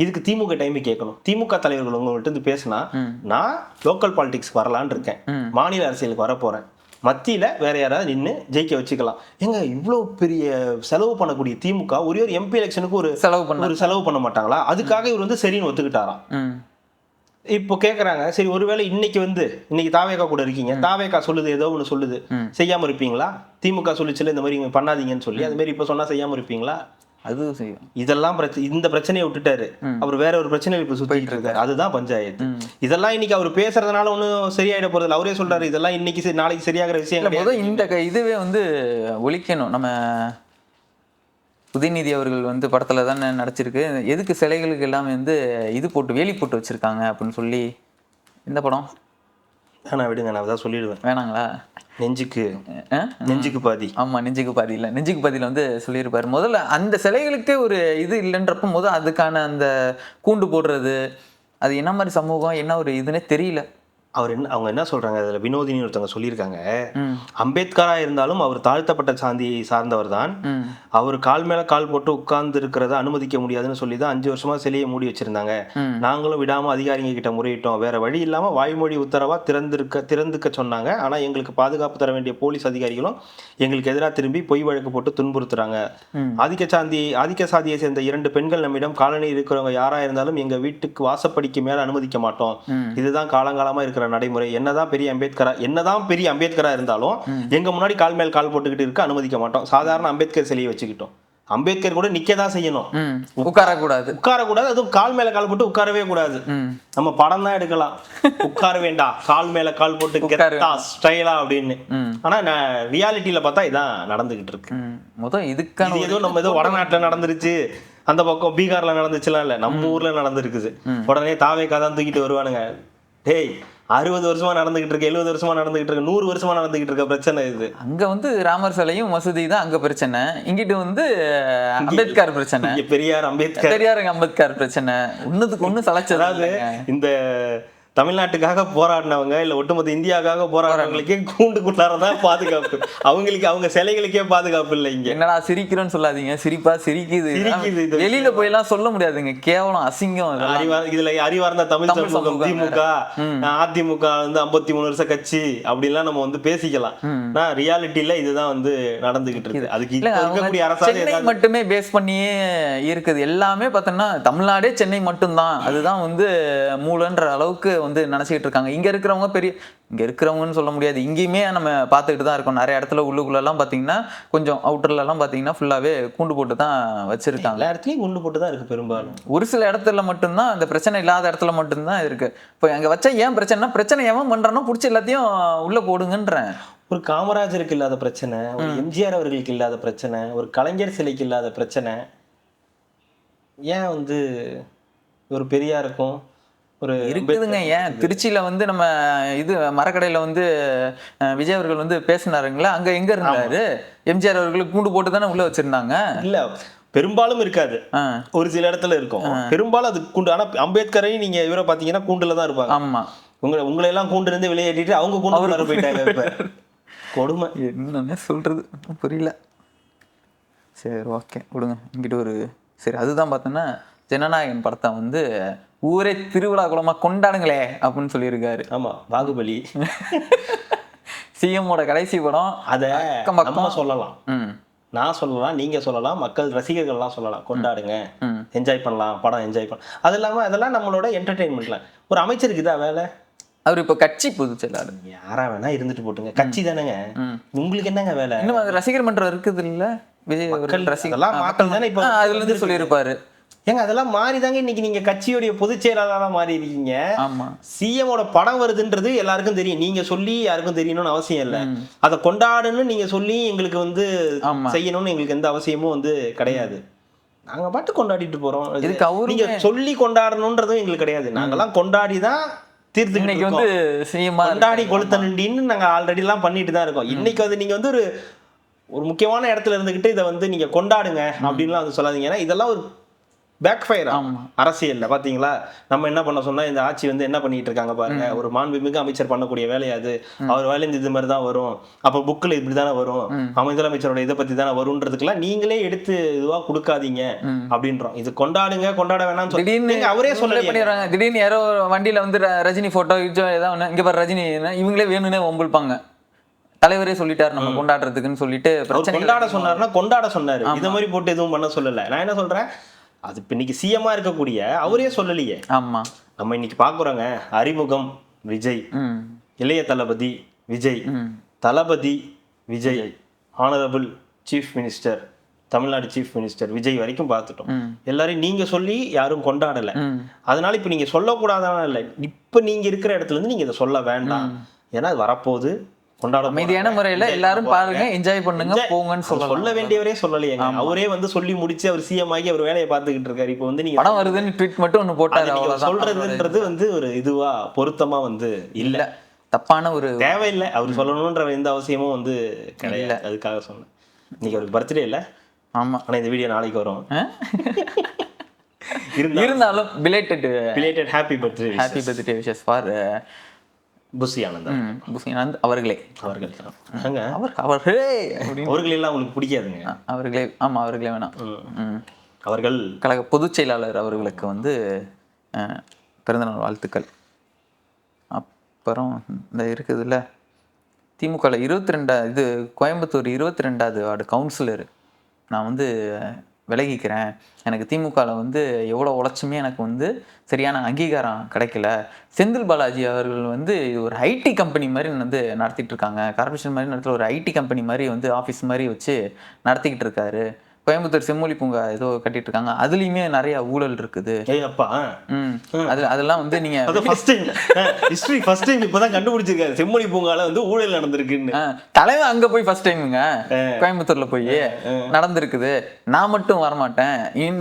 இதுக்கு திமுக டைம் கேட்கணும். திமுக தலைவர்கள் உங்கள்கிட்ட இருந்து பேசினா நான் லோக்கல் பாலிடிக்ஸ் வரலான்னு இருக்கேன், மாநில அரசியலுக்கு வர போறேன், மத்தியில வேற யாராவது நின்று ஜெயிக்க வச்சுக்கலாம். எங்க இவ்வளவு பெரிய செலவு பண்ணக்கூடிய திமுக ஒரே ஒரு எம்பி எலெக்ஷனுக்கு ஒரு செலவு பண்ண மாட்டாங்களா? அதுக்காக இவர் வந்து சரின்னு ஒத்துக்கிட்டாராம். இப்போ கேக்குறாங்க, சரி ஒருவேளை இன்னைக்கு தாவேகா கூட இருக்கீங்க, தாவேகா சொல்லுது ஏதோ ஒண்ணு சொல்லுது, செய்யாம இருப்பீங்களா? திமுக சொல்லிச்சுல இந்த மாதிரி பண்ணாதீங்கன்னு சொல்லி, அது மாதிரி இப்ப சொன்னா செய்யாம இருப்பீங்களா? அது செய்யும். இதெல்லாம் இந்த பிரச்சனையை விட்டுட்டாரு, அவர் வேற ஒரு பிரச்சனையை இப்ப சுத்திட்டு இருக்காரு. அதுதான் பஞ்சாயத்து. இதெல்லாம் இன்னைக்கு அவர் பேசுறதுனால ஒன்னும் சரியாயிட போறது. அவரே சொல்றாரு இதெல்லாம் இன்னைக்கு நாளைக்கு சரியாகிற விஷயம். இந்த இதுவே வந்து ஒழிக்கணும். நம்ம உதயநிதி அவர்கள் வந்து படத்துல தானே நடிச்சிருக்கு, எதுக்கு சிலைகளுக்கு எல்லாமே வந்து இது போட்டு வேலி போட்டு வச்சிருக்காங்க அப்படின்னு சொல்லி. இந்த படம் நான் விடுங்க, நான் அதான் சொல்லிடுவேன். வேணாங்களா? நெஞ்சுக்கு பாதி. ஆமா, நெஞ்சுக்கு பாதி இல்ல, நெஞ்சுக்கு பாதியில வந்து சொல்லியிருப்பாரு. முதல்ல அந்த சிலைகளுக்கே ஒரு இது இல்லைன்றப்ப முதல் அதுக்கான அந்த கூண்டு போடுறது, அது என்ன மாதிரி சமூகம், என்ன ஒரு இதுன்னே தெரியல. அவங்க என்ன சொல்றாங்க, அதுல வினோதினி ஒருத்தவங்க சொல்லியிருக்காங்க, அம்பேத்கரா இருந்தாலும் அவர் தாழ்த்தப்பட்ட சாந்தியை சார்ந்தவர் தான், அவர் கால் மேல கால் போட்டு உட்கார்ந்து இருக்கிறத அனுமதிக்க முடியாதுன்னு சொல்லிதான் 5 வருஷமா சிலையை மூடி வச்சிருந்தாங்க. நாங்களும் விடாம அதிகாரிங்க கிட்ட முறையிட்டோம், வேற வழி இல்லாம வாய்மொழி உத்தரவா திறந்துக்க சொன்னாங்க. ஆனா எங்களுக்கு பாதுகாப்பு தர வேண்டிய போலீஸ் அதிகாரிகளும் எங்களுக்கு எதிராக திரும்பி பொய் வழக்கு போட்டு துன்புறுத்துறாங்க. ஆதிக்க சாதியை சேர்ந்த 2 பெண்கள் நம்மிடம் காலனி இருக்கிறவங்க யாரா இருந்தாலும் எங்க வீட்டுக்கு வாசப்படிக்கு மேல அனுமதிக்க மாட்டோம், இதுதான் காலங்காலமா இருக்கிற நடைமுறை. என்னதான் பெரிய அம்பேத்கரா இருந்தாலும் எங்க முன்னாடி கால் மேல் கால் போட்டுக்கிட்டு இருக்க அனுமதிக்க மாட்டோம். சாதாரண அம்பேத்கர் சிலையை வச்சுக்கிட்டோம், அம்பேத்கர் கூட நிக்கதான் செய்யணும், உட்காரக்கூடாது. அதுவும் கால் மேல கால் போட்டு உட்காரவே கூடாது. நம்ம படம் தான் எடுக்கலாம், உட்கார வேண்டாம் கால் மேல கால் போட்டு ஸ்டைலா அப்படின்னு. ஆனா ரியாலிட்டியில பார்த்தா இதான் நடந்துகிட்டு இருக்கு. இதுக்கான ஏதோ நம்ம ஏதோ வடநாட்டுல நடந்துருச்சு, அந்த பக்கம் பீகார்ல நடந்துச்சுலாம் இல்ல, நம்ம ஊர்ல நடந்துருக்குது. உடனே தாவேகா தான் தூக்கிட்டு வருவானுங்க. டேய் 60 வருஷமா நடந்துகிட்டு இருக்கு, 70 வருஷமா நடந்துகிட்டு இருக்கு, 100 வருஷமா நடந்துகிட்டு இருக்க பிரச்சனை இது. அங்க வந்து ராமர் சிலையும் மசூதி தான் அங்க பிரச்சனை, இங்கிட்டு வந்து அம்பேத்கர் பிரச்சனை, பெரியார் அம்பேத்கர் பிரச்சனை. ஒண்ணுத்துக்கு ஒண்ணு சலைச்சது. அதாவது இந்த தமிழ்நாட்டுக்காக போராடினவங்க இல்ல ஒட்டுமொத்த இந்தியாவுக்காக போராடுறவங்களுக்கே கூண்டுக்குள்ளாரதான் பாதுகாப்பு, அவங்களுக்கு அவங்க சிலைகளுக்கே பாதுகாப்பு இல்லை. இங்க என்னடா சிரிக்கிறோன்னு சொல்லாதீங்க, சிரிப்பா சிரிக்குது. வெளியில போய் எல்லாம் சொல்ல முடியாதுங்க, கேவலம் அசிங்கம். இதுல அறிவார்ந்த தமிழ் சமூகம், திமுக அதிமுக வந்து 53 வருஷ கட்சி அப்படின்லாம் நம்ம வந்து பேசிக்கலாம். ரியாலிட்டியில இதுதான் வந்து நடந்துகிட்டு இருக்கு. அதுக்கு இருக்கக்கூடிய அரசாங்கம் மட்டுமே பேஸ் பண்ணியே இருக்குது. எல்லாமே பார்த்தோம்னா தமிழ்நாடே சென்னை மட்டும்தான், அதுதான் வந்து மூலன்ற அளவுக்கு வந்து நினைச்சிட்டு இருக்காங்க. இங்க இருக்கிறவங்கன்னு சொல்ல முடியாது, இங்கேயுமே நம்ம பார்த்துக்கிட்டு தான் இருக்கோம். நிறைய இடத்துல உள்ளுக்குள்ள எல்லாம் பாத்தீங்கன்னா, கொஞ்சம் அவுட்டர்ல எல்லாம் பாத்தீங்கன்னா ஃபுல்லாவே கூண்டு போட்டு தான் வச்சிருக்காங்க. எல்லா இடத்துலயும் கூண்டு போட்டு தான் இருக்கு பெரும்பாலும். ஒரு சில இடத்துல மட்டும்தான் அந்த பிரச்சனை இல்லாத இடத்துல மட்டும்தான் இருக்கு. இப்போ அங்க வச்சா ஏன் பிரச்சனை எவன் பண்றானோ பிடிச்ச எல்லாத்தையும் உள்ள போடுங்கன்றேன். ஒரு காமராஜருக்கு இல்லாத பிரச்சனை, ஒரு எம்ஜிஆர் அவர்களுக்கு இல்லாத பிரச்சனை, ஒரு கலைஞர் சிலைக்கு இல்லாத பிரச்சனை, ஏன் வந்து ஒரு பெரியாருக்கும் ஒரு இருக்குதுங்க. ஏன் திருச்சியில வந்து நம்ம இது மரக்கடையில வந்து விஜய் அவர்கள் வந்து பேசினாருங்களா, அங்க எங்க இருந்தாரு? எம்ஜிஆர் அவர்களுக்கு கூண்டு போட்டு தானே உள்ள வச்சிருந்தாங்க. இல்ல பெரும்பாலும் இருக்காது, ஒரு சில இடத்துல இருக்கும். பெரும்பாலும் அது கூண்டு. ஆனா அம்பேத்கரை நீங்க இவரை பாத்தீங்கன்னா கூண்டுல தான் இருப்பாங்க. ஆமா, உங்களை எல்லாம் கூண்டு இருந்து வெளியேற்றிட்டு அவங்க கூண்டு போயிட்டாங்க. கொடுமை என்னன்னு சொல்றது புரியல. சரி ஓகே விடுங்க, இங்கிட்ட ஒரு சரி. அதுதான் பார்த்தோன்னா ஜனநாயகன் படத்தை வந்து ஊரே திருவிழா குளமா கொண்டாடுங்களே அப்படின்னு சொல்லியிருக்காரு. ஆமா, பாகுபலி சிஎம்மோட கடைசி படம். அதை நம்ம சொல்லலாம், நான் சொல்லலாம், நீங்க சொல்லலாம், மக்கள் ரசிகர்கள்லாம் சொல்லலாம், கொண்டாடுங்க, என்ஜாய் பண்ணலாம், படம் என்ஜாய் பண்ணலாம். அது இல்லாம அதெல்லாம் நம்மளோட என்டர்டெயின்மெண்ட்ல. ஒரு அமைச்சருக்கு இதான் வேலை. அவர் இப்ப கட்சி பொதுச் செயலாளர், யாரா வேணா இருந்துட்டு போட்டுங்க, கட்சி தானேங்க. உங்களுக்கு என்னங்க வேலை? இன்னும் ரசிகர் மன்றம் இருக்குது இல்ல, விஜய் ரசிகர்லாம் மாற்றம் தானே இப்ப அதுல இருந்து சொல்லியிருப்பாரு. ஏங்க அதெல்லாம் மாறிதாங்க இன்னைக்கு நீங்க கட்சியோடைய பொதுச் செயலாளராக மாறி இருக்கீங்க. சிஎம்மோட படம் வருதுன்றது எல்லாருக்கும் தெரியும், நீங்க சொல்லி யாருக்கும் தெரியணும்னு அவசியம் இல்லை. அதை கொண்டாடுன்னு நீங்க சொல்லி எங்களுக்கு வந்து செய்யணும்னு எங்களுக்கு எந்த அவசியமும் வந்து கிடையாது. நாங்க பாட்டு கொண்டாடிட்டு போறோம். நீங்க சொல்லி கொண்டாடணும்ன்றதும் எங்களுக்கு கிடையாது. நாங்கெல்லாம் கொண்டாடிதான் தீர்த்து வந்து கொண்டாடி கொளுத்தணுண்டின்னு நாங்க ஆல்ரெடி எல்லாம் பண்ணிட்டு தான் இருக்கோம். இன்னைக்கு வந்து நீங்க வந்து ஒரு முக்கியமான இடத்துல இருந்துகிட்டு இதை வந்து நீங்க கொண்டாடுங்க அப்படின்லாம் வந்து சொல்லாதீங்க. ஏன்னா இதெல்லாம் ஒரு பேக் ஃபயர் அரசியல்ல. பாத்தீங்களா, நம்ம என்ன பண்ண சொன்னா இந்த ஆட்சி வந்து என்ன பண்ணிட்டு இருக்காங்க பாருங்க. ஒரு மாண்புமிகு அமைச்சர் பண்ணக்கூடிய வேலையாது, அவர் வேலை இது மாதிரி தான் வரும், அப்ப புக்ல இப்படிதானே வரும், முதலமைச்சரோட இதை பத்தி தானே வரும்ன்றதுக்கெல்லாம் நீங்களே எடுத்து இதுவா கொடுக்காதீங்க அப்படின்றோம். இது கொண்டாடுங்க, கொண்டாட வேணாம்னு சொல்லி அவரே சொல்ல பண்ணிடுறாங்க. திடீர்னு யாரோ வண்டியில வந்து ரஜினி போட்டோ ஏதாவது இங்க பாரு ரஜினி, இவங்களே வேணும்னே ஒம்பிழ்பாங்க. தலைவரே சொல்லிட்டாரு நம்ம கொண்டாடுறதுக்குன்னு சொல்லிட்டு கொண்டாட சொன்னாருன்னா கொண்டாட சொன்னாரு, இதை மாதிரி போட்டு எதுவும் பண்ண சொல்லல. நான் என்ன சொல்றேன், அது இப்ப இன்னைக்கு சிஎம்மா இருக்கக்கூடிய அவரே சொல்லலையே. ஆமா, நம்ம இன்னைக்கு பாக்குறோங்க, அறிமுகம் விஜய், இளைய தளபதி விஜய், தளபதி Vijay, honourable chief minister, Tamil Nadu chief minister Vijay வரைக்கும் பார்த்துட்டோம். எல்லாரையும் நீங்க சொல்லி யாரும் கொண்டாடல. அதனால இப்ப நீங்க சொல்லக்கூடாதான இல்லை, இப்ப நீங்க இருக்கிற இடத்துல இருந்து நீங்க இதை சொல்ல வேண்டாம். ஏன்னா அது வரப்போகுது, கொண்டாட அமைதியான முறையில எல்லாரும் பாருங்க, என்ஜாய் பண்ணுங்க, போங்கன்னு சொல்ல வேண்டியவரே சொல்லலையே. அவரே வந்து சொல்லி முடிச்சு அவர் சிஎம் ஆகி அவர் வேலையை பார்த்துக்கிட்டு இருக்காரு. இப்போ வந்து நீங்க படம் வருதுன்னு ட்வீட் மட்டும் ஒண்ணு போட்டாரு, சொல்றதுன்றது வந்து ஒரு இதுவா பொருத்தமா வந்து இல்ல, தப்பான ஒரு தேவையில்லை. அவர் சொல்லணும்ன்ற எந்த அவசியமும் வந்து கிடையாது. அதுக்காக சொன்னேன். இன்னைக்கு அவருக்கு பர்த்டே இல்ல. ஆமா, ஆனா இந்த வீடியோ நாளைக்கு வரும். இருந்தாலும் belated happy birthday wishes for Bussy Anand அவர்களே. அவர்களே எல்லாம் உங்களுக்கு பிடிக்காதுங்க. அவர்களே, ஆமா அவர்களே வேணாம். அவர்கள் கழக பொதுச் செயலாளர் அவர்களுக்கு வந்து பிறந்தநாள் வாழ்த்துக்கள். அப்புறம் இந்த இருக்குதுல்ல திமுக 22 இது கோயம்புத்தூர் 22வது வார்டு கவுன்சிலர், நான் வந்து விலகிக்கிறேன், எனக்கு திமுகவில் வந்து எவ்வளோ உழைச்சுமே எனக்கு வந்து சரியான அங்கீகாரம் கிடைக்கல. செந்தில் பாலாஜி அவர்கள் வந்து ஒரு ஐடி கம்பெனி மாதிரி வந்து நடத்திட்டு இருக்காங்க, கார்பரேஷன் மாதிரி நடத்துகிற ஒரு ஐடி கம்பெனி மாதிரி வந்து ஆஃபீஸ் மாதிரி வச்சு நடத்திக்கிட்டு இருக்காரு. கோயம்புத்தூர் செம்மொழி பூங்கா ஏதோ கட்டிட்டு இருக்காங்க, அதுலயுமே நிறைய ஊழல் இருக்குது. அப்பா அதெல்லாம் வந்து நீங்க ஃபர்ஸ்ட் டைம் இப்பதான் கண்டுபிடிச்சிருக்காரு செம்மொழி பூங்கால வந்து ஊழல் நடந்திருக்குன்னு. தலைவன் அங்க போய் ஃபர்ஸ்ட் டைமுங்க கோயம்புத்தூர்ல போய் நடந்திருக்குது. நான் மட்டும் வரமாட்டேன்,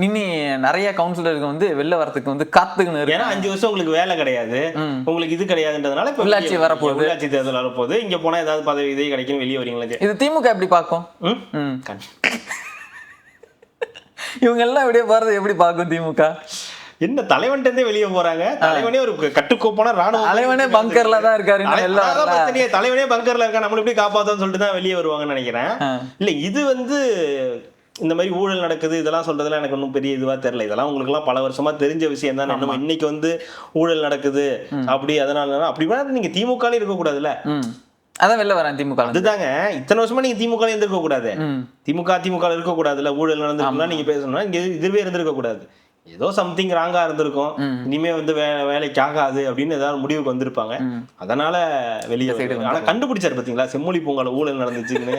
இனி நிறைய கவுன்சிலருக்கு வந்து வெளில வரதுக்கு வந்து காத்துக்குன்னு இருக்கு. ஏன்னா 5 வருஷம் உங்களுக்கு வேலை கிடையாது, உங்களுக்கு இது கிடையாதுன்றதுனால இப்ப உள்ளாட்சி வரப்போகுது, உள்ளாட்சி தேர்தல் வரப்போகுது, இங்க போனா ஏதாவது பதவி இதே கிடைக்கும் வெளியே வரீங்களா. இது திமுக எப்படி பார்க்கும்? இவங்க எல்லாம் இப்படியே போறது எப்படி பார்க்கும் திமுக? என்ன தலைவன்ட்ட இருந்தே வெளியே போறாங்க, தலைவனே ஒரு கட்டுக்கோப்பான ராணுவ தலைவனே பங்கர்ல தான் இருக்காரு, தலைவனே பங்கர்ல இருக்கா, நம்மள எப்படி காப்பாத்தோம்னு சொல்லிட்டு தான் வெளியே வருவாங்கன்னு நினைக்கிறேன். இல்ல இது வந்து இந்த மாதிரி ஊழல் நடக்குது இதெல்லாம் சொல்றதுல எனக்கு ஒன்றும் பெரிய இதுவா தெரியல. இதெல்லாம் உங்களுக்கு எல்லாம் பல வருஷமா தெரிஞ்ச விஷயம் தான். நம்ம இன்னைக்கு வந்து ஊழல் நடக்குது அப்படி அதனால அப்படின்னா நீங்க திமுகலே இருக்க கூடாதுல்ல. அதான் வெளில வரேன் திமுக. அதுதாங்க இத்தனை வருஷமா நீங்க திமுக இருந்திருக்க கூடாது, திமுக இருக்க கூடாதுல்ல. ஊழல் நடந்திருக்குன்னா நீங்க பேசணும்னா இங்க இதுவே இருந்திருக்க கூடாது. ஏதோ சம்திங் ராங்கா இருந்திருக்கும், இனிமே வந்து வேலைக்கு ஆகாது அப்படின்னு ஏதாவது முடிவுக்கு வந்திருப்பாங்க, அதனால வெளியே. ஆனா கண்டுபிடிச்சாரு பாத்தீங்களா செம்மொழி பூங்கால ஊழல் நடந்துச்சுன்னு.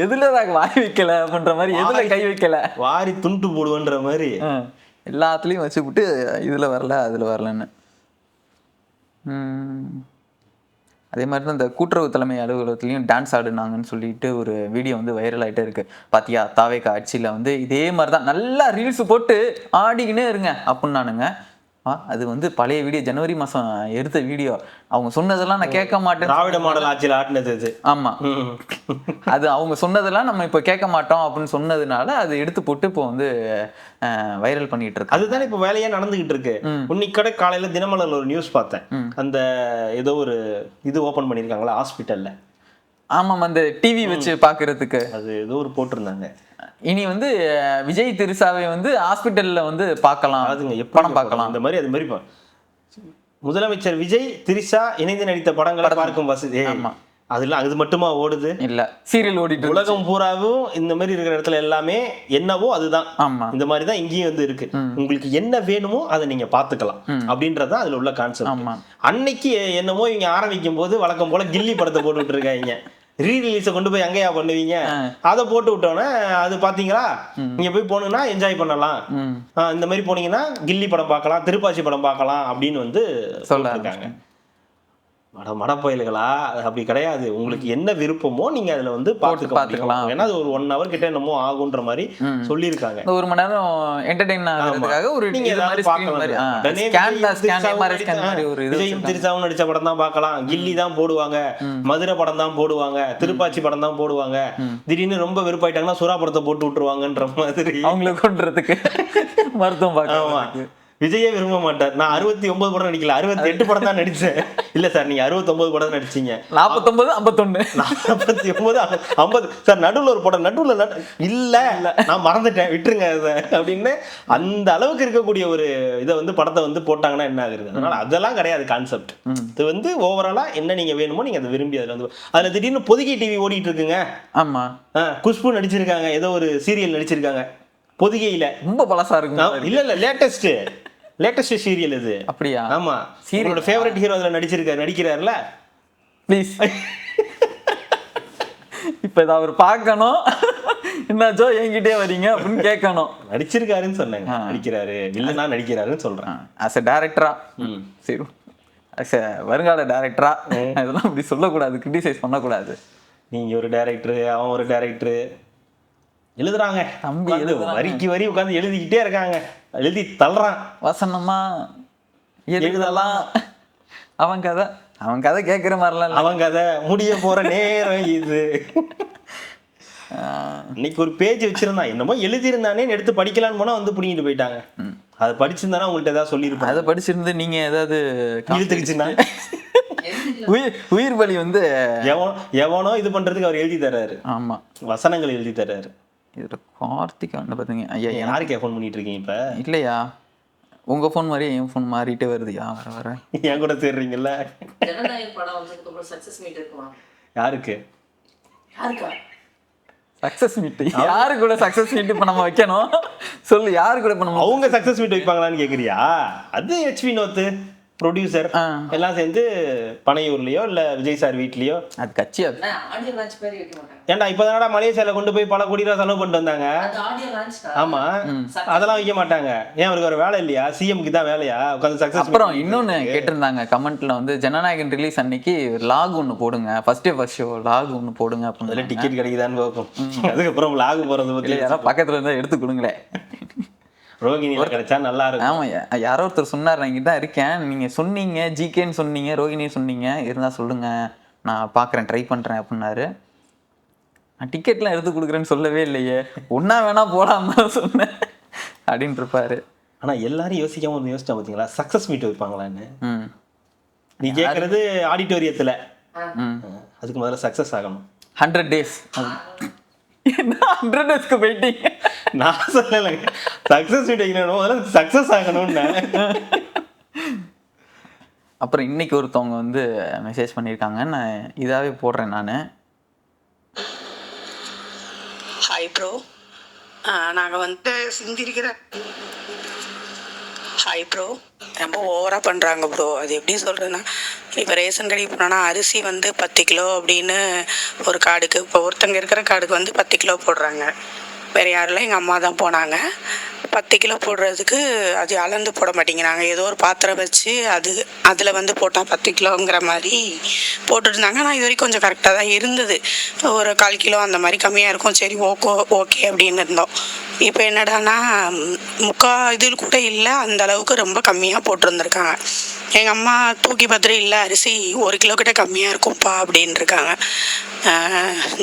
எதுல வாய் வைக்கல அப்படின்ற மாதிரி, எதுல கை வைக்கல, வாரி துண்டு போடுவன்ற மாதிரி எல்லாத்துலயும் வச்சுக்கிட்டு இதுல வரல அதுல வரலன்னு. அதே மாதிரி தான் இந்த கூட்டுறவு தலைமை அலுவலகத்துலையும் டான்ஸ் ஆடுனாங்கன்னு சொல்லிட்டு ஒரு வீடியோ வந்து வைரல் ஆகிட்டே இருக்கு. பாத்தியா தாவேகா ஆட்சியில் வந்து இதே மாதிரி தான் நல்லா ரீல்ஸ் போட்டு ஆடிக்கினே இருங்க அப்படின்னானுங்க. அது வந்து பழைய வீடியோ, ஜனவரி மாதம் எடுத்த வீடியோ. அவங்க சொன்னதெல்லாம் நான் கேட்க மாட்டேன், திராவிட மாடல் ஆட்சியில் ஆடினது அது. ஆமா, அது அவங்க சொன்னதெல்லாம் நம்ம இப்போ கேட்க மாட்டோம் அப்படின்னு சொன்னதுனால அது எடுத்து போட்டு இப்போ வந்து வைரல் பண்ணிட்டு இருக்கு. அதுதான் இப்போ வேலையா நடந்துகிட்டு இருக்கு. இன்னைக்கு காலையில தினமலர்ல ஒரு நியூஸ் பார்த்தேன். அந்த ஏதோ ஒரு இது ஓபன் பண்ணிருக்காங்களா ஹாஸ்பிட்டல்ல. ஆமாம், அந்த டிவி வச்சு பாக்குறதுக்கு அது ஏதோ ஒரு போட்டிருந்தாங்க. இனி வந்து விஜய் திரிசாவை வந்து ஹாஸ்பிட்டல்ல வந்து பார்க்கலாம், அதுங்க படம் பார்க்கலாம். அந்த மாதிரி அது மாதிரி முதலமைச்சர் விஜய் திரிசா இணைந்து நடித்த படங்களை பார்க்கும் வசதி. அதெல்லாம் அது மட்டுமா ஓடுது? இல்ல, சீரியல் ஓடிட்டு உலகம் பூராவும் இந்த மாதிரி இருக்கிற இடத்துல எல்லாமே என்னவோ அதுதான். இந்த மாதிரி தான் இங்கேயும் வந்து இருக்கு. உங்களுக்கு என்ன வேணுமோ அதை நீங்க பாத்துக்கலாம் அப்படின்றதான் அதுல உள்ள கான்செப்ட். அன்னைக்கு என்னமோ இவங்க ஆரம்பிக்கும் போது வழக்கம் போல கில்லி படத்தை போட்டுட்டு இருக்காங்க. ரீரிலீஸை கொண்டு போய் எங்கேயா பண்ணுவீங்க, அதை போட்டு விட்டோன்னே அது பாத்தீங்களா நீங்க போய் போனீங்கன்னா என்ஜாய் பண்ணலாம், இந்த மாதிரி போனீங்கன்னா கில்லி படம் பார்க்கலாம், திருப்பாச்சி படம் பார்க்கலாம் அப்படின்னு வந்து சொல்லிருக்காங்க. மடப்பயல்களா? அப்படி கிடையாது. உங்களுக்கு என்ன விருப்பமோ நீங்க அதுல வந்து பாத்துக்கலாம். ஏன்னா அது ஒரு 1 hour கிட்ட என்னமோ ஆகுன்ற மாதிரி சொல்லியிருக்காங்க. ஒரு மணி நேரம் என்டர்டெயின் ஆகிறதுக்காக ஒரு நீங்க ஏதாவது பார்க்கலாம். விஜயும் திரிசாவும் நடிச்ச படம் தான் பார்க்கலாம், கில்லி தான் போடுவாங்க, மதுரை படம் தான் போடுவாங்க, திருப்பாச்சி படம் தான் போடுவாங்க. திடீர்னு ரொம்ப வெறுப்பாயிட்டாங்கன்னா சுறா படத்தை போட்டு விட்டுருவாங்கன்ற மாதிரி அவங்களை கொண்டுறதுக்கு மருத்துவம் பார்க்கலாம். விஜயே விரும்ப மாட்டார். நான் 69 படம் நடிக்கல, 68 படம் தான் நடிச்சேன். இல்ல சார் நீங்க 69 படம் நடிச்சீங்க. 49 51 49 50 சார் நடுவுல ஒரு படம் நடுவுல இல்ல நான் மறந்துட்டேன் விட்டுருங்க அப்படின்னு அந்த அளவுக்கு இருக்கக்கூடிய ஒரு இதை வந்து படத்தை வந்து போட்டாங்கன்னா என்ன ஆகுது. அதனால அதெல்லாம் கிடையாது கான்செப்ட். இது வந்து ஓவராலா என்ன நீங்க வேணுமோ நீங்க அதை விரும்பி அதுல வந்து அதுல திடீர்னு பொதிகை டிவி ஓடிட்டு இருக்குங்க. ஆமா, குஷ்பு நடிச்சிருக்காங்க, ஏதோ ஒரு சீரியல் நடிச்சிருக்காங்க பொதிகையில. ரொம்ப பழசா இருக்கு. இல்ல லேட்டஸ்ட் சீரியல் இது. அப்படியா? ஆமா, சீரியலோட ஃபேவரட் ஹீரோ அதுல நடிக்கிறாருல. ப்ளீஸ் இப்ப இதை அவர் பார்க்கணும், என்னாச்சோ என்கிட்டே வரீங்க அப்படின்னு கேட்கணும். நடிச்சிருக்காருன்னு சொன்னாங்க, நடிக்கிறாரு இல்லைன்னா நடிக்கிறாருன்னு சொல்றேன். ஆஸ் எ டைரக்டரா, சரி ஆஸ் எ வருங்கால டைரக்டரா இதெல்லாம் அப்படி சொல்லக்கூடாது, கிரிட்டிசைஸ் பண்ணக்கூடாது. நீங்க ஒரு டைரக்டர், அவன் ஒரு டைரக்டர் எழுதுறாங்க, தம்பி வரிக்கு வரி உட்காந்து எழுதிக்கிட்டே இருக்காங்க, எழுதி தள்ளுறான். வசனமா எழுதலாம், அவன் கதை கேட்குற மாதிரிலாம், அவன் கதை முடிய போற நேரம் இது. இன்னைக்கு ஒரு பேஜ் வச்சிருந்தான், என்னமோ எழுதியிருந்தானே எடுத்து படிக்கலான்னு போனா வந்து பிடிங்கிட்டு போயிட்டாங்க. அதை படிச்சிருந்தானா உங்கள்கிட்ட ஏதாவது சொல்லியிருப்பேன். அதை படிச்சிருந்து நீங்க ஏதாவது இழுத்துக்கிச்சுன்னா உயிர் பலி வந்து எவனோ இது பண்றதுக்கு அவர் எழுதி தர்றாரு. ஆமா, வசனங்கள் எழுதி தர்றாரு. இதுல கார்த்திகா வந்து பாத்தீங்க. ஐயா யாருக்கு ஃபோன் பண்ணிட்டு இருக்கீங்க இப்ப? இல்லையா, உங்க ஃபோன் மாதிரி என் ஃபோன் மாறிட்டே வருதுயா. வர என் கூட சேர்றீங்கல்ல. யாருக்கு சக்சஸ் மீட்? யாரு கூட சக்சஸ் மீட் இப்ப நம்ம வைக்கணும் சொல்லு, யாரு கூட இப்ப நம்ம அவங்க சக்சஸ் மீட் வைப்பாங்களான்னு கேக்குறியா? அது ஹெச் வினோத் ப்ரொடியூசர் எல்லாம் சேர்ந்து பனையூர்லயோ இல்ல விஜய் சார் வீட்லயோ அது கட்சி அது. ஏன்டா இப்பதானடா மலேசியால கொண்டு போய் பல கோடி ரூபா செலவு பண்ணிட்டு வந்தாங்க. ஆமா, அதெல்லாம் வைக்க மாட்டாங்க. ஏன் அவருக்கு ஒரு வேலை இல்லையா? சிஎம்க்கு தான் வேலையா உட்காந்து சக்சஸ்? அப்புறம் இன்னொன்னு கேட்டிருந்தாங்க கமெண்ட்ல வந்து, ஜனநாயகன் ரிலீஸ் அன்னைக்கு லாக் ஒன்று போடுங்க, ஃபர்ஸ்ட் ஷோ லாக் ஒன்று போடுங்க அப்படின்னு. அதில் டிக்கெட் கிடைக்குதான்னு பார்க்கும். அதுக்கப்புறம் லாக் போறது பத்தி யாராவது பக்கத்துல இருந்தா எடுத்து கொடுங்களேன். ரோகிணி கிடைச்சா நல்லா இருக்கும். ஆமா, யாரோ ஒருத்தர் சொன்னார், நான் இங்கே தான் இருக்கேன், நீங்க சொன்னீங்க ஜிகேன்னு சொன்னீங்க, ரோகிணியும் சொன்னீங்க, இருந்தா சொல்லுங்க, நான் பாக்குறேன், ட்ரை பண்றேன் அப்படின்னாரு. நான் டிக்கெட்லாம் எடுத்து கொடுக்குறேன்னு சொல்லவே இல்லையே, ஒன்னா வேணா போடாம சொன்னேன் அப்படின்னு இருப்பாரு. ஆனா எல்லாரும் யோசிக்காம ஒன்று யோசிச்சா பார்த்தீங்களா, சக்சஸ் மீட் வைப்பாங்களான்னு. நீ கேட்கறது ஆடிட்டோரியத்துல, அதுக்கு முதல்ல சக்சஸ் ஆகணும். 100 days. என்ன 100 daysக்கு போயிட்டீங்க? நான் சொல்லலைங்க, சக்சஸ் மீட் வைக்கணும், முதல்ல சக்சஸ் ஆகணும்னு. அப்புறம் இன்னைக்கு ஒருத்தவங்க வந்து மெசேஜ் பண்ணியிருக்காங்க, நான் இதாவே போடுறேன் நான். ஹாய் ப்ரோ, நாங்கள் வந்து சிந்திருக்கிற ஹாய் ப்ரோ, ரொம்ப ஓவராக பண்ணுறாங்க ப்ரோ. அது எப்படி சொல்கிறேன்னா, இப்போ ரேஷன் கடைக்கு போனோன்னா அரிசி வந்து 10 கிலோ அப்படின்னு ஒரு கார்டுக்கு, இப்போ ஒருத்தங்க இருக்கிற கார்டுக்கு வந்து 10 கிலோ போடுறாங்க. வேறு யாரெல்லாம் எங்கள் அம்மா தான் போனாங்க. 10 கிலோ போடுறதுக்கு அது அளந்து போட மாட்டேங்கிறாங்க. ஏதோ ஒரு பாத்திரம் வச்சு அதில் வந்து போட்டால் 10 கிலோங்கிற மாதிரி போட்டுருந்தாங்க. நான் இது வரைக்கும் கொஞ்சம் கரெக்டாக தான் இருந்தது. ஒரு 1/4 கிலோ அந்த மாதிரி கம்மியாக இருக்கும், சரி ஓகே அப்படின்னு இருந்தோம். இப்போ என்னடானா இதில் கூட இல்லை, அந்த அளவுக்கு ரொம்ப கம்மியாக போட்டிருந்துருக்காங்க. எங்கள் அம்மா தூக்கி பார்த்துட்டு, இல்லை அரிசி 1 கிலோ கிட்ட கம்மியாக இருக்கும்ப்பா அப்படின்னு இருக்காங்க.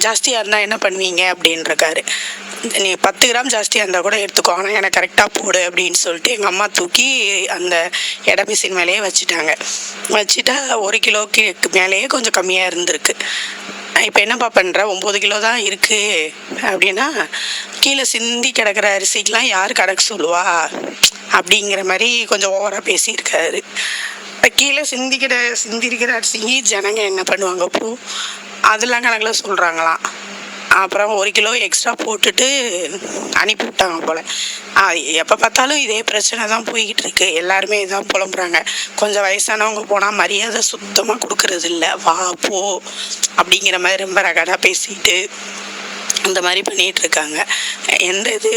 ஜாஸ்தியாக இருந்தால் என்ன பண்ணுவீங்க அப்படின்னு இருக்காரு. நீ 10 கிராம் ஜாஸ்தியாக இருந்தால் கூட எடுத்துக்கோ, ஆனால் எனக்கு கரெக்டாக போடு அப்படின்னு சொல்லிட்டு எங்கள் அம்மா தூக்கி அந்த எடை மிஷின் மேலேயே வச்சுட்டா 1 கிலோக்கு மேலேயே கொஞ்சம் கம்மியாக இருந்திருக்கு. இப்போ என்னப்பா பண்ணுற, 9 கிலோ தான் இருக்குது அப்படின்னா, கீழே சிந்தி கிடக்கிற அரிசிக்கெலாம் யார் கணக்கு சொல்லுவா அப்படிங்கிற மாதிரி கொஞ்சம் ஓவராக பேசியிருக்காரு. கீழே சிந்திருக்கிற அரிசிக்கு ஜனங்க என்ன பண்ணுவாங்க இப்போ, அதெல்லாம் கணக்கில் சொல்கிறாங்களாம். அப்புறம் 1 கிலோ எக்ஸ்ட்ரா போட்டுட்டு அனுப்பி விட்டாங்க போல். எப்போ பார்த்தாலும் இதே பிரச்சனை தான் போய்கிட்டு இருக்கு. எல்லாருமே இதான் புலம்புறாங்க. கொஞ்சம் வயசானவங்க போனால் மரியாதை சுத்தமாக கொடுக்கறது இல்லை, வா போ அப்படிங்கிற மாதிரி ரொம்ப ரகடாக பேசிட்டு அந்த மாதிரி பண்ணிகிட்டு இருக்காங்க. எந்த இது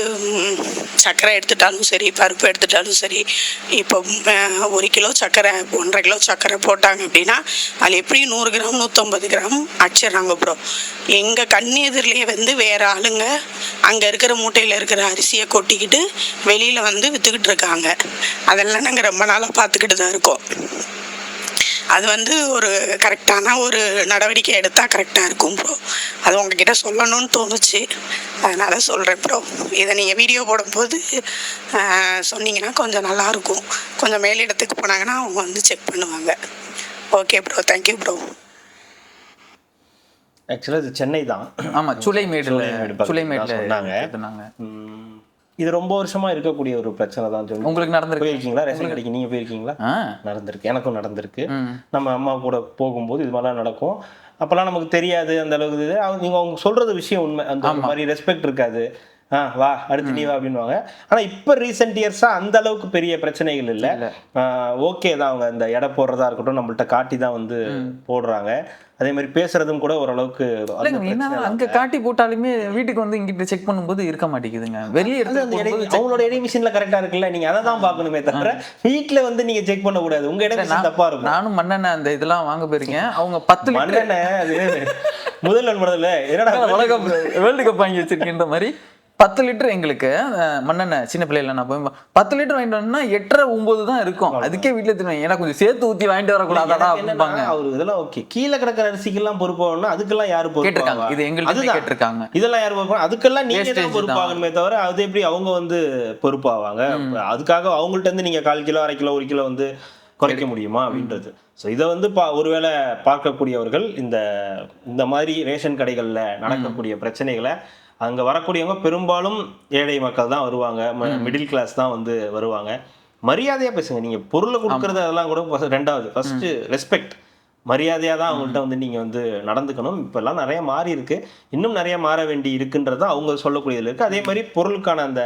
சர்க்கரை எடுத்துட்டாலும் சரி, பருப்பு எடுத்துட்டாலும் சரி, இப்போ 1 கிலோ சர்க்கரை 1.5 கிலோ சர்க்கரை போட்டாங்க அப்படின்னா அதில் எப்படி 100 கிராம் 150 கிராம் அடிச்சிடுறாங்க ப்ரோ. எங்கள் கண் எதிரிலேயே வந்து வேறு ஆளுங்க அங்கே இருக்கிற மூட்டையில் இருக்கிற அரிசியை கொட்டிக்கிட்டு வெளியில் வந்து விற்றுக்கிட்டு இருக்காங்க. அதெல்லாம் நாங்கள் ரொம்ப நாளாக பார்த்துக்கிட்டு தான் இருக்கோம். அது வந்து ஒரு கரெக்டான ஒரு நடவடிக்கை எடுத்தால் கரெக்டாக இருக்கும் ப்ரோ. அது உங்ககிட்ட சொல்லணும்னு தோணுச்சு, அதனால் சொல்கிறேன் ப்ரோ. இதை நீங்கள் வீடியோ போடும்போது சொன்னீங்கன்னா கொஞ்சம் நல்லாயிருக்கும். கொஞ்சம் மேலிடத்துக்கு போனாங்கன்னா அவங்க வந்து செக் பண்ணுவாங்க. Okay bro, thank you bro. ஆக்சுவலாக இது சென்னை தான். ஆமாம், சுலைமேட்டில் சொன்னாங்க. இது ரொம்ப வருஷமா இருக்கக்கூடிய ஒரு பிரச்சனை தான். உங்களுக்கு நடந்திருக்கு? போயிருக்கீங்களா ரேஷன் கடைக்கு? நீங்க போயிருக்கீங்களா? நடந்திருக்கு, எனக்கும் நடந்திருக்கு. நம்ம அம்மா கூட போகும்போது இது மாதிரிலாம் நடக்கும். அப்பெல்லாம் நமக்கு தெரியாது அந்த அளவுக்கு. அவங்க சொல்றது விஷயம் உண்மை, அந்த மாதிரி ரெஸ்பெக்ட் இருக்காது. வா அடுத்து நீ வா அப்படின்வாங்க. ஆனா இப்ப ரீசெண்ட் இயர்ஸா அந்த அளவுக்கு பெரிய பிரச்சனைகள் இல்லை. ஓகே தான், அவங்க அந்த எடை போடுறதா இருக்கட்டும் நம்மள்ட்ட காட்டி தான் வந்து போடுறாங்க. அதே மாதிரி பேசுறதும் கூட ஓரளவுக்கு அங்க காட்டி போட்டாலுமே வீட்டுக்கு வந்து இங்கிட்ட செக் பண்ணும்போது இருக்க மாட்டேங்குதுங்க. வெளியே அவங்களோட எடை மிஷின்ல கரெக்டா இருக்குல்ல, நீங்க அதை தான் பாக்கணுமே தவிர வீட்டுல வந்து நீங்க செக் பண்ண கூடாது. உங்க எடை மிஷின் தப்பா இருக்கும். நானும் மண்ணெண்ணெய் அந்த இதெல்லாம் வாங்க போயிருக்கேன். அவங்க 10 மண்ணெண்ணெய் அது முதல்ல என்னடா வேர்ல்டு கப் வாங்கி வச்சிருக்கின்ற மாதிரி 10 லிட்டர் எங்களுக்கு மண்ணெண்ணெய் சின்ன பிள்ளைல நான் போய் 10 லிட்டர் வாங்கிட்டு வரணும்னா 8.5 9 தான் இருக்கும். அதுக்கே வீட்டுல திரும்ப ஏன்னா கொஞ்சம் சேர்த்து ஊத்தி வாங்கிட்டு வரக்கூடாதா அப்படிம்பாங்க. அவரு இதெல்லாம் ஓகே, கீழே கிடக்கிற அரிசிக்கெல்லாம் பொறுப்பாகணும்னா அதுக்கெல்லாம் யாரு கேட்டிருக்காங்க? இது எங்களுக்கு கேட்டிருக்காங்க. இதெல்லாம் யாரு பொறுப்பாங்க? அதுக்கெல்லாம் நீங்க தான் பொறுப்பாகணுமே தவிர அது எப்படி அவங்க வந்து பொறுப்பாவாங்க? அதுக்காக அவங்கள்ட்ட இருந்து நீங்க 1/4 கிலோ 1/2 கிலோ 1 கிலோ வந்து குறைக்க முடியுமா அப்படின்றது. ஸோ இதை வந்து ஒருவேளை பார்க்கக்கூடியவர்கள் இந்த மாதிரி ரேஷன் கடைகள்ல நடக்கக்கூடிய பிரச்சனைகளை, அங்கே வரக்கூடியவங்க பெரும்பாலும் ஏழை மக்கள் தான் வருவாங்க, மிடில் கிளாஸ் தான் வந்து வருவாங்க. மரியாதையாக பேசுங்க. நீங்கள் பொருளை கொடுக்குறது அதெல்லாம் கூட ரெண்டாவது. First respect. மரியாதையாக தான் அவங்கள்ட்ட வந்து நீங்கள் வந்து நடந்துக்கணும். இப்போல்லாம் நிறைய மாறி இருக்கு, இன்னும் நிறைய மாற வேண்டி இருக்குன்றது அவங்க சொல்லக்கூடியதில் இருக்குது. அதே மாதிரி பொருளுக்கான அந்த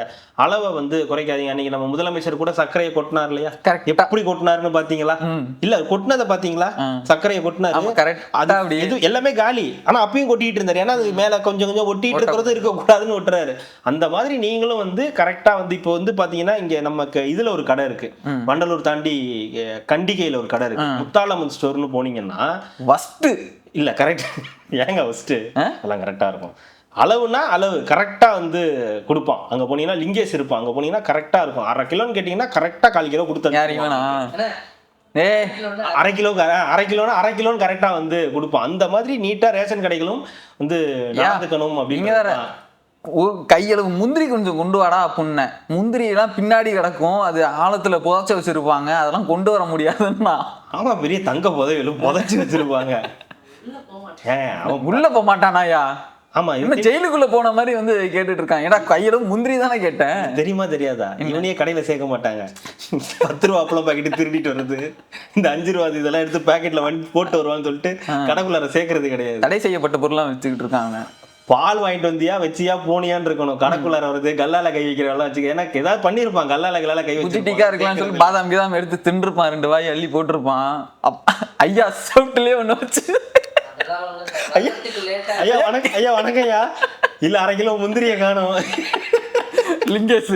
அளவை வந்து குறைக்காதீங்க. அன்னைக்கு நம்ம முதலமைச்சர் கூட சர்க்கரையை கொட்டினார் இல்லையா, எப்படி கொட்டினாருன்னு பார்த்தீங்களா? இல்லை கொட்டினதை பார்த்தீங்களா? சர்க்கரையை கொட்டினாரு, அது இது எல்லாமே காலி. ஆனால் அப்பயும் கொட்டிட்டு இருந்தார். ஏன்னா அது மேலே கொஞ்சம் கொஞ்சம் ஒட்டிட்டு இருக்கிறது இருக்கக்கூடாதுன்னு ஒட்டுறாரு. அந்த மாதிரி நீங்களும் வந்து கரெக்டாக வந்து இப்போ வந்து பார்த்தீங்கன்னா இங்கே நமக்கு இதில் ஒரு கடை இருக்கு, வண்டலூர் தாண்டி கண்டிகையில் ஒரு கடை இருக்கு, முத்தாளம்மன் ஸ்டோர்னு போனீங்கன்னா ஃபர்ஸ்ட் இல்ல கரெக்ட். ஏங்க ஃபர்ஸ்ட் எல்லாம் கரெக்டா இருக்கும். அளவுனா அளவு கரெக்டா வந்து கொடுப்பான். அங்க போனீங்கன்னா லிங்கேஷ் இருப்பான், அங்க போனீங்கன்னா கரெக்டா இருக்கும். 1/2 கிலோன்னு கேட்டீங்கன்னா கரெக்டா 1/4 கிலோ கொடுத்தாரு. அரை கிலோன்னு 1/2 கிலோன்னு கரெக்டா வந்து கொடுப்பான். அந்த மாதிரி நீட்டா ரேஷன் கடைகளும் வந்து நடந்துக்கணும் அப்படின்னு. கையளவு முந்திரி கொஞ்சம் கொண்டு வாடா அப்படின்ன, முந்திரி எல்லாம் பின்னாடி கிடக்கும், அது ஆழத்துல புதைச்சு வச்சிருப்பாங்க, அதெல்லாம் கொண்டு வர முடியாதுன்னா. ஆமா, பெரிய தங்க புதையலும் புதைச்சு வச்சிருப்பாங்க. அவன் உள்ள போக மாட்டானாயா? ஆமா, இன்னும் ஜெயிலுக்குள்ள போன மாதிரி வந்து கேட்டுட்டு இருக்கான். ஏடா கையளவு முந்திரி தானே கேட்டேன். தெரியுமா தெரியாதா? இவனையே கடையில சேர்க்க மாட்டாங்க. 10 ரூபா அப்பளம் பாக்கெட்டு திருடிட்டு வருது, இந்த 5 ரூபா இதெல்லாம் எடுத்து பாக்கெட்ல வந்து போட்டு வருவான்னு சொல்லிட்டு கடைக்குள்ளார சேர்க்கறது கிடையாது. தடை செய்யப்பட்ட பொருள்லாம் வச்சுக்கிட்டு இருக்காங்க. பால் வாங்கிட்டு வந்தியா வச்சியா போனியான்னு இருக்கணும். கணக்குள்ளார வருது, கல்லால கை வைக்கிறவெல்லாம் வச்சுக்க. எனக்கு ஏதாவது பண்ணிருப்பான், கல்லால கை வச்சு டிக்கா இருக்கலாம்னு சொல்லி பாதாம் கிதாம் எடுத்து தின்றுப்பான், 2 வாய் அள்ளி போட்டிருப்பான். ஐயா சவுட்லயே ஒண்ணு வச்சு, ஐயா வணக்கம், ஐயா வணக்கம் ஐயா, இல்ல 1/2 கிலோ முந்திரிய காணும். லிங்கேஷ்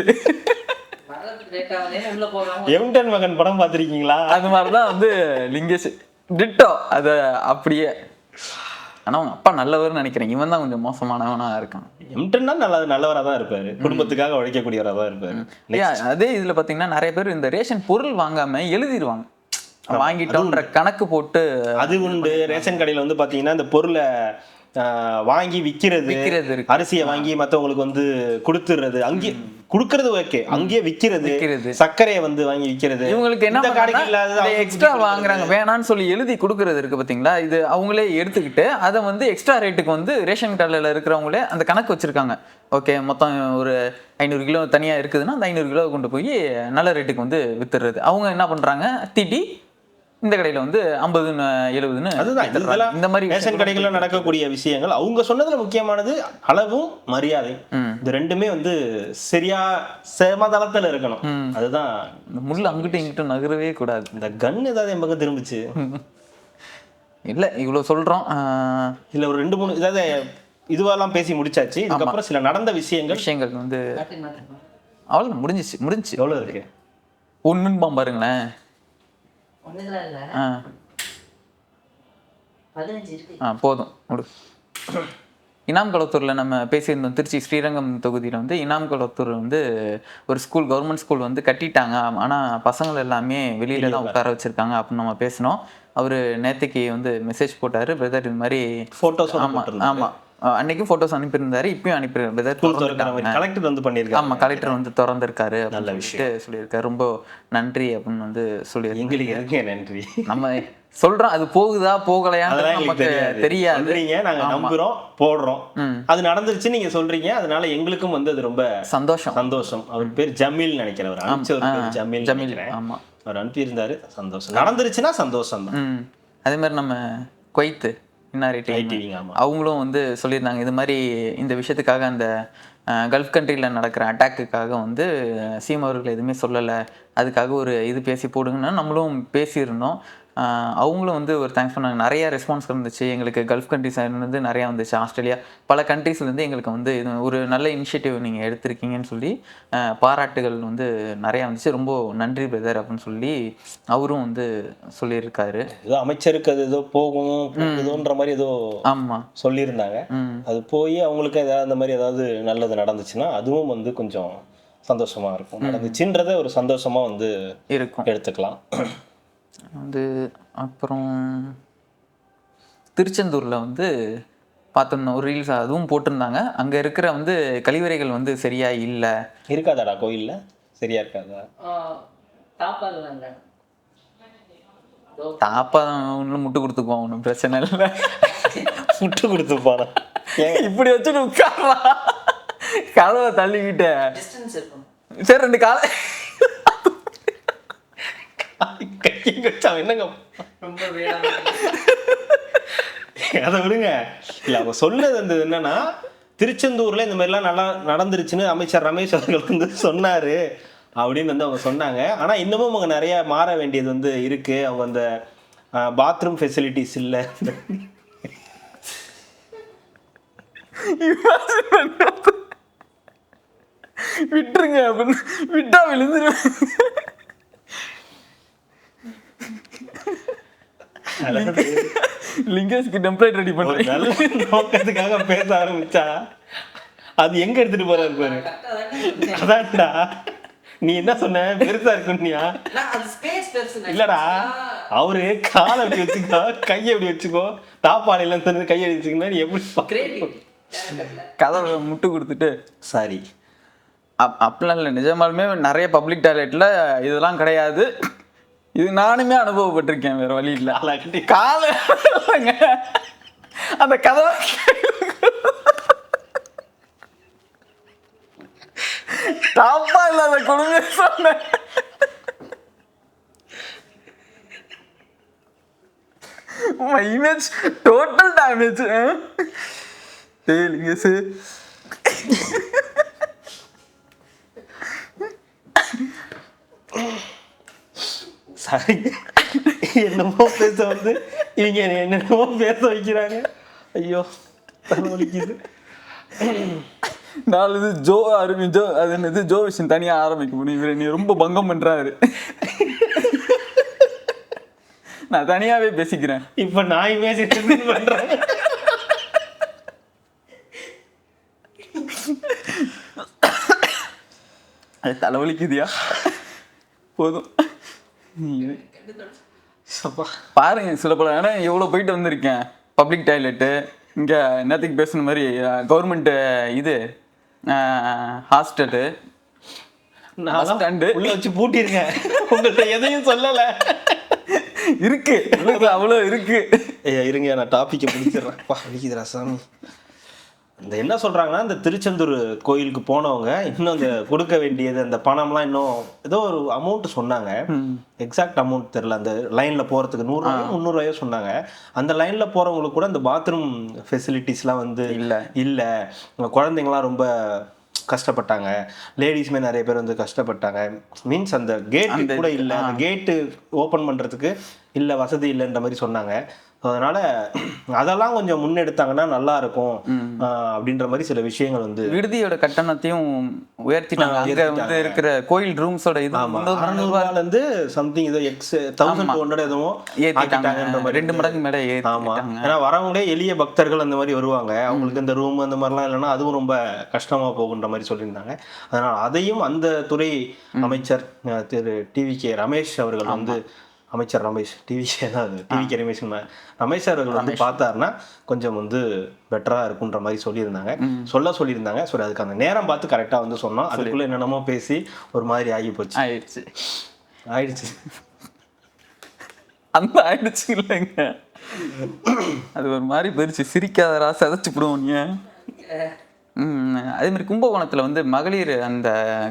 எம்டன் மகன் படம் பாத்திருக்கீங்களா? அது மாதிரிதான் வந்து லிங்கேஷ் டிட்டோ. அது அப்படியே. ஆனா அவங்க அப்பா நல்லவர்னு நினைக்கிறேன், இவன் தான் கொஞ்சம் மோசமானவனா இருக்கான். எம்டன் தான் நல்லவராக தான் இருப்பாரு, குடும்பத்துக்காக உழைக்கக்கூடியவராக தான் இருப்பாரு. அதே இதுல பாத்தீங்கன்னா நிறைய பேர் இந்த ரேஷன் பொருள் வாங்காம எழுதிடுவாங்க, வாங்கிட்டோன்ற கணக்கு போட்டு. அது உண்டு. ரேஷன் கடையில வந்து பாத்தீங்கன்னா இந்த பொருளை வாங்கி விக்கிறது, அரிசியை வாங்கி மற்றவங்களுக்கு வந்து கொடுத்துடுறது, அங்கே கொடுக்கறது ஓகே, அங்கேயே விற்கிறது, சர்க்கரையை வந்து வாங்கி விற்கிறது. இவங்களுக்கு என்ன எக்ஸ்ட்ரா வாங்குறாங்க வேணான்னு சொல்லி எழுதி கொடுக்கறது இருக்கு பாத்தீங்களா, இது அவங்களே எடுத்துக்கிட்டு அதை வந்து எக்ஸ்ட்ரா ரேட்டுக்கு வந்து ரேஷன் கடையில் இருக்கிறவங்களே அந்த கணக்கு வச்சிருக்காங்க. ஓகே, மொத்தம் ஒரு 500 கிலோ தனியாக இருக்குதுன்னா அந்த 500 கிலோ கொண்டு போய் நல்ல ரேட்டுக்கு வந்து வித்துடுறது. அவங்க என்ன பண்றாங்க, திட்டி இந்த கடையில வந்து 50 70. அதுதான் இந்த மாதிரி ரேஷன் கடைகள்ல நடக்கக்கூடிய விஷயங்கள். அவங்க சொன்னதுல முக்கியமானது அளவும் மரியாதை, இது ரெண்டுமே வந்து சரியா சமதளத்துல இருக்கணும். அதுதான். முள்ள அங்கிட்டும் இங்கிட்டும் நகரவே கூடாது. இந்த கன் ஏதாவது என் பக்கம் திரும்பிச்சு இல்ல, இவ்வளவு சொல்றோம். இல்ல ஒரு 2-3 ஏதாவது இதுவெல்லாம் பேசி முடிச்சாச்சு. இதுக்கப்புறம் சில நடந்த விஷயங்கள் வந்து அவ்வளவு முடிஞ்சிச்சு. எவ்வளவு இருக்கு ஒண்ணுன்னு பாருங்களேன். போதும். இனாம் களத்தூர்ல நம்ம பேசியிருந்தோம், திருச்சி ஸ்ரீரங்கம் தொகுதியில் வந்து இனாம் களத்தூர் வந்து ஒரு ஸ்கூல், கவர்மெண்ட் ஸ்கூல் வந்து கட்டிட்டாங்க, ஆனால் பசங்கள் எல்லாமே வெளியில தான் உட்கார வச்சிருக்காங்க அப்படின்னு நம்ம பேசினோம். அவர் நேற்றுக்கு வந்து மெசேஜ் போட்டாரு, பிரதர் இது மாதிரி ஃபோட்டோஸ். ஆமாம், அன்னைக்கும் போட்டோஸ் அனுப்பியிருந்தாரு, இப்பயும் அனுப்பியிருக்காரு. கலெக்டர் வந்து பண்ணியிருக்காரு. ஆமா, கலெக்டர் வந்து திறந்திருக்காரு, நல்ல விஷயம் சொல்லியிருக்காரு. ரொம்ப நன்றி அப்படின்னு வந்து சொல்லியிருக்காரு. நன்றி. நம்ம சொல்றோம், அது போகுதா போகலையா நமக்கு தெரியாது, நாங்க நம்புறோம், போடுறோம். அது நடந்துருச்சு நீங்க சொல்றீங்க, அதனால எங்களுக்கும் வந்து அது ரொம்ப சந்தோஷம். அவர் பேர் ஜமீல் நினைக்கிறவர், ஜமீல். ஆமா, அவர் அனுப்பியிருந்தாரு. சந்தோஷம். நடந்துருச்சுன்னா சந்தோஷம் தான். அதே மாதிரி நம்ம குவைத்து அவங்களும் வந்து சொல்லியிருந்தாங்க, இது மாதிரி இந்த விஷயத்துக்காக அந்த கல்ஃப் கண்ட்ரியில் நடக்கிற அட்டாக்குக்காக வந்து சீம் அவர்கள் எதுவுமே சொல்லலை, அதுக்காக ஒரு இது பேசி போடுங்கன்னா நம்மளும் பேசியிருந்தோம். அவங்களும் வந்து ஒரு தேங்க்ஸ் பண்ணாங்க. நிறைய ரெஸ்பான்ஸ் இருந்துச்சு எங்களுக்கு, கல்ஃப் கண்ட்ரிஸ் இருந்து நிறையா வந்துச்சு, ஆஸ்திரேலியா பல கண்ட்ரீஸ்லேருந்து எங்களுக்கு வந்து இது ஒரு நல்ல இனிஷியேட்டிவ் நீங்கள் எடுத்திருக்கீங்கன்னு சொல்லி பாராட்டுகள் வந்து நிறையா வந்துச்சு. ரொம்ப நன்றி பிரதர் அப்படின்னு சொல்லி அவரும் வந்து சொல்லியிருக்காரு. ஏதோ அமைச்சருக்கு அது ஏதோ போகும்ன்ற மாதிரி ஏதோ ஆமாம் சொல்லியிருந்தாங்க. அது போய் அவங்களுக்கு ஏதாவது அந்த மாதிரி ஏதாவது நல்லது நடந்துச்சுன்னா அதுவும் வந்து கொஞ்சம் சந்தோஷமா இருக்கும். நடந்துச்சுன்றத ஒரு சந்தோஷமா வந்து இருக்கும், எடுத்துக்கலாம். வந்து அப்புறம் திருச்செந்தூரில் வந்து பார்த்துருந்தோம் ஒரு ரீல்ஸ், அதுவும் போட்டிருந்தாங்க. அங்கே இருக்கிற வந்து கழிவறைகள் வந்து சரியா இல்லை. இருக்காதாடா கோயிலில்? சரியா இருக்காதா? தாப்பா ஒன்றும் முட்டு கொடுத்துக்குவான், ஒன்றும் பிரச்சனை இல்லை. முட்டு கொடுத்துப்பானா? இப்படி வச்சுட்டு உட்காரா, கதவை தள்ளிக்கிட்ட சரி 2 காலை ட்ரெக்கிங் வச்சா என்னங்க அதை விடுங்க. இல்லை அவங்க சொன்னது வந்து என்னன்னா திருச்செந்தூர்ல இந்த மாதிரிலாம் நல்லா நடந்துருச்சுன்னு அமைச்சர் ரமேஷ் அவர்கள் வந்து சொன்னாரு அப்படின்னு வந்து அவங்க சொன்னாங்க. ஆனா இன்னமும் அவங்க நிறைய மாற வேண்டியது வந்து இருக்கு. அவங்க அந்த பாத்ரூம் ஃபெசிலிட்டிஸ் இல்லை, விட்டுருங்க அப்படின்னு விட்டா விழுந்துருவேன். லிங்கேஷ்க்கு டெம்ப்ளேட் ரெடி பண்ணுறேன். நல்ல நோக்கத்துக்காக பேச ஆரம்பிச்சா அது எங்க எடுத்துட்டு போறாரு பாரு. அதான்டா நீ என்ன சொன்ன பெருசா இருக்குன்னியா? இல்லடா அவரு காலை அப்படி வச்சுக்கோ, கையை அப்படி வச்சுக்கோ, தாப்பாளையில இருந்து கையை வச்சுக்கன்னா நீ எப்படி கதவை முட்டு கொடுத்துட்டு சாரி அப்படிலாம் இல்லை. நிஜமாலுமே நிறைய பப்ளிக் டாய்லெட்டில் இதெல்லாம் கிடையாது. இது நானுமே அனுபவப்பட்டிருக்கேன், வேற வழி இல்லை. காலை அந்த கதவை டாப்பா இல்லாத கொடுங்க சொன்னேன். My image total damage. Lingesh sorry என்னமோ பேச வந்து இவங்க என்னென்னமோ பேச வைக்கிறாங்க. ஐயோ தலைவலிக்குது. நாலு ஜோ ஜோ அது என்னது ஜோ விஷயம் தனியாக ஆரம்பிக்க முடியும். இவரை நீ ரொம்ப பங்கம் பண்றாரு. நான் தனியாவே பேசிக்கிறேன். இப்ப நான் இமேஜ் பண்றேன். அது தலைவலிக்குதியா? போதும் பாருங்க. சில பல இடம் எவ்வளோ போயிட்டு வந்திருக்கேன். பப்ளிக் டாய்லெட்டு இங்கே என்னத்துக்கு பேசுன மாதிரி கவர்மெண்ட்டு இது ஹாஸ்டலு பஸ் ஸ்டாண்டு உள்ள வச்சு பூட்டிருங்க. உங்கள்கிட்ட எதையும் சொல்லலை இருக்கு அவ்வளோ இருக்கு. இருங்க நான் டாப்பிக்கை பிடிச்சிடுறேன். அடிக்குதுரா சாமி. இந்த என்ன சொல்றாங்கன்னா இந்த திருச்செந்தூர் கோயிலுக்கு போனவங்க இன்னும் அந்த கொடுக்க வேண்டியது அந்த பணம்லாம் இன்னும் ஏதோ ஒரு அமௌண்ட் சொன்னாங்க. எக்ஸாக்ட் அமௌண்ட் தெரியல. அந்த லைன்ல போறதுக்கு 100 ரூபாயோ 300 ரூபாயோ சொன்னாங்க. அந்த லைன்ல போறவங்களுக்கு கூட அந்த பாத்ரூம் ஃபெசிலிட்டிஸ்லாம் வந்து இல்லை. குழந்தைங்களாம் ரொம்ப கஷ்டப்பட்டாங்க. லேடிஸ்மே நிறைய பேர் வந்து கஷ்டப்பட்டாங்க. மீன்ஸ் அந்த கேட்டு கூட இல்லை, அந்த கேட்டு ஓப்பன் பண்றதுக்கு இல்லை, வசதி இல்லைன்ற மாதிரி சொன்னாங்க. அதனால அதெல்லாம் கொஞ்சம் முன்னெடுத்தாங்கன்னா நல்லா இருக்கும் அப்படின்ற மாதிரி சில விஷயங்கள் வந்து. விடுதியோட கட்டணத்தையும் உயர்த்திட்டாங்க. அங்க வந்து இருக்கிற கோயில் ரூம்ஸோட இது 600 இருந்து சம்திங் ஏதோ 1200 ஏதோ ஏத்திட்டாங்கன்ற மாதிரி 2 மடங்கு மேல ஏத்தி. ஆமா, ஏன்னா வரவங்களே எளிய பக்தர்கள் அந்த மாதிரி வருவாங்க. அவங்களுக்கு இந்த ரூம் அந்த மாதிரிலாம் இல்லைன்னா அதுவும் ரொம்ப கஷ்டமா போகுன்ற மாதிரி சொல்லியிருந்தாங்க. அதனால அதையும் அந்த துறை அமைச்சர் திரு டிவிகே ரமேஷ் அவர்கள் வந்து, அமைச்சர் ரமேஷ் டிவிகே தான், அது டிவிகே ரமேஷ் ரமேஷ் அவர்கள் வந்து பார்த்தாருன்னா கொஞ்சம் வந்து பெட்டரா இருக்குன்ற மாதிரி சொல்லியிருந்தாங்க. சரி, அதுக்கு அந்த நேரம் பார்த்து கரெக்டா வந்து சொன்னோம். அதுக்குள்ள என்னென்னமோ பேசி ஒரு மாதிரி ஆகி போச்சு. ஆயிடுச்சு அந்த ஆயிடுச்சு இல்லைங்க, அது ஒரு மாதிரி போயிடுச்சு. சிரிக்காதரா சதைச்சு விடுவோம். அதே மாதிரி கும்பகோணத்தில் வந்து மகளிர் அந்த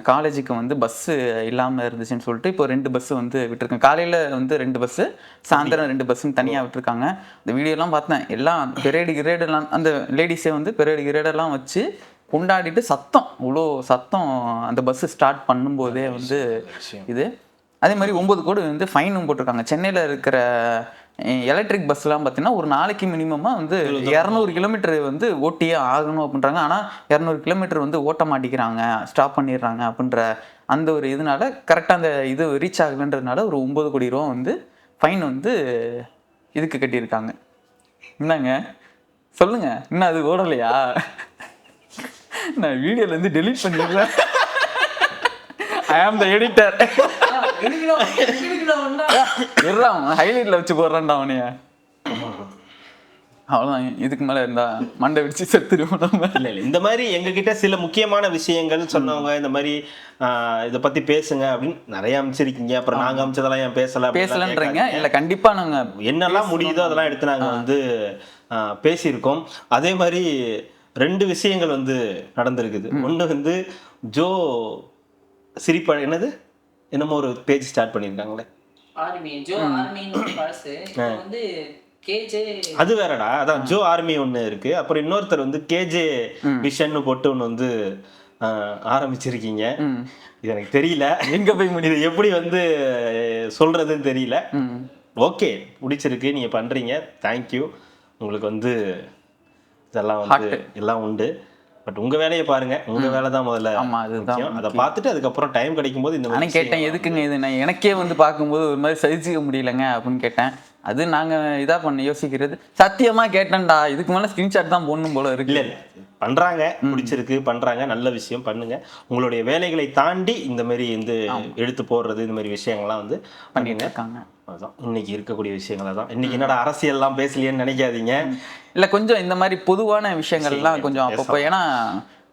காலேஜுக்கு வந்து பஸ்ஸு இல்லாமல் இருந்துச்சுன்னு சொல்லிட்டு இப்போ 2 பஸ்ஸு வந்து விட்டுருக்காங்க. காலையில் வந்து 2 பஸ்ஸு, சாயந்தரம் 2 பஸ்ஸுன்னு தனியாக விட்டுருக்காங்க. இந்த வீடியோலாம் பார்த்தேன். எல்லாம் கிரேடெல்லாம் அந்த லேடிஸே வந்து கிரேடெல்லாம் வச்சு கொண்டாடிட்டு அவ்வளோ சத்தம் அந்த பஸ்ஸு ஸ்டார்ட் பண்ணும்போதே வந்து இது. அதே மாதிரி 9 கோடி வந்து ஃபைனும் போட்டிருக்காங்க. சென்னையில் இருக்கிற எலக்ட்ரிக் பஸ்லாம் பார்த்தீங்கன்னா ஒரு நாளைக்கு மினிமமாக வந்து 200 கிலோமீட்டர் வந்து ஓட்டியே ஆகணும் அப்படின்றாங்க. ஆனால் 200 கிலோமீட்டர் வந்து ஓட்ட மாட்டேங்கிறாங்க, ஸ்டாப் பண்ணிடுறாங்க அப்படின்ற அந்த ஒரு இதனால கரெக்டாக அந்த இது ரீச் ஆகலைன்றதுனால ஒரு 9 கோடி ரூபா வந்து ஃபைன் வந்து இதுக்கு கட்டியிருக்காங்க. என்னங்க சொல்லுங்க, இன்னும் அது ஓடலையா? நான் வீடியோலேருந்து டெலீட் பண்ணிடுறேன். ஐ ஆம் த எடிட்டர். ஹைலைட்ல வச்சு போடுறான்டா அவனைய. அவ்வளோதான், இதுக்கு மேலே இருந்தா மண்டை வெடிச்சு செத்துருவோம் நம்ம. இல்லை இந்த மாதிரி எங்ககிட்ட சில முக்கியமான விஷயங்கள் சொன்னவங்க இந்த மாதிரி இதை பற்றி பேசுங்க அப்படின்னு நிறைய அமைச்சிருக்கீங்க. அப்புறம் நாங்கள் அமைச்சதெல்லாம் ஏன் பேசலன்றீங்க? இல்லை, கண்டிப்பாக நாங்கள் என்னெல்லாம் முடியுதோ அதெல்லாம் எடுத்து நாங்கள் வந்து பேசியிருக்கோம். அதே மாதிரி 2 விஷயங்கள் வந்து நடந்திருக்குது. ஒன்று வந்து ஜோ சிரிப்பா என்னமோ ஒரு பேஜ் ஸ்டார்ட் பண்ணியிருக்காங்களே, ஆர்மி ஜோ ஆர்மின்னு ஒரு பழசு இப்போ வந்து கேஜே அது வேறடா. அதான் ஜோ ஆர்மி ஒண்ணு இருக்கு, அப்புறம் இன்னொருத்தர் வந்து கேஜே விஷன் போட்டு ஒண்ணு வந்து ஆரம்பிச்சிருக்கீங்க. இது எனக்கு தெரியல எங்க போய் முடியுது, இது எப்படி வந்து சொல்றதுன்னு தெரியல. ஓகே, பிடிச்சிருக்கு, நீங்க பண்றீங்க, தேங்க்யூ. உங்களுக்கு வந்து இதெல்லாம் வந்து எல்லாம் உண்டு. பட் உங்க வேலையை பாருங்க, உங்க வேலை தான் முதல்ல. ஆமா, அதுதான் முக்கியம். அதை பார்த்துட்டு அதுக்கப்புறம் டைம் கிடைக்கும் போது இந்த நானே கேட்டேன், எதுக்குங்க இது, நான் எனக்கே வந்து பார்க்கும்போது ஒரு மாதிரி சகிச்சுக்க முடியலங்க அப்படின்னு கேட்டேன். அது நாங்கள் இதாக பண்ண யோசிக்கிறது, சத்தியமாக கேட்டேன்டா, இதுக்கு மேலே ஸ்க்ரீன்ஷாட் தான் போடணும் போல இருக்கு. இல்லை பண்ணுறாங்க, பிடிச்சிருக்கு, பண்ணுறாங்க, நல்ல விஷயம், பண்ணுங்க. உங்களுடைய வேலைகளை தாண்டி இந்த மாதிரி வந்து எடுத்து போடுறது, இந்த மாதிரி விஷயங்கள்லாம் வந்து பண்ணிட்டு இருக்காங்க. அதுதான் இன்னைக்கு இருக்கக்கூடிய விஷயங்களை தான். இன்னைக்கு என்னடா அரசியல்லாம் பேசலையேன்னு நினைக்காதீங்க. இல்லை, கொஞ்சம் இந்த மாதிரி பொதுவான விஷயங்கள்லாம் கொஞ்சம் அப்பப்போ, ஏன்னா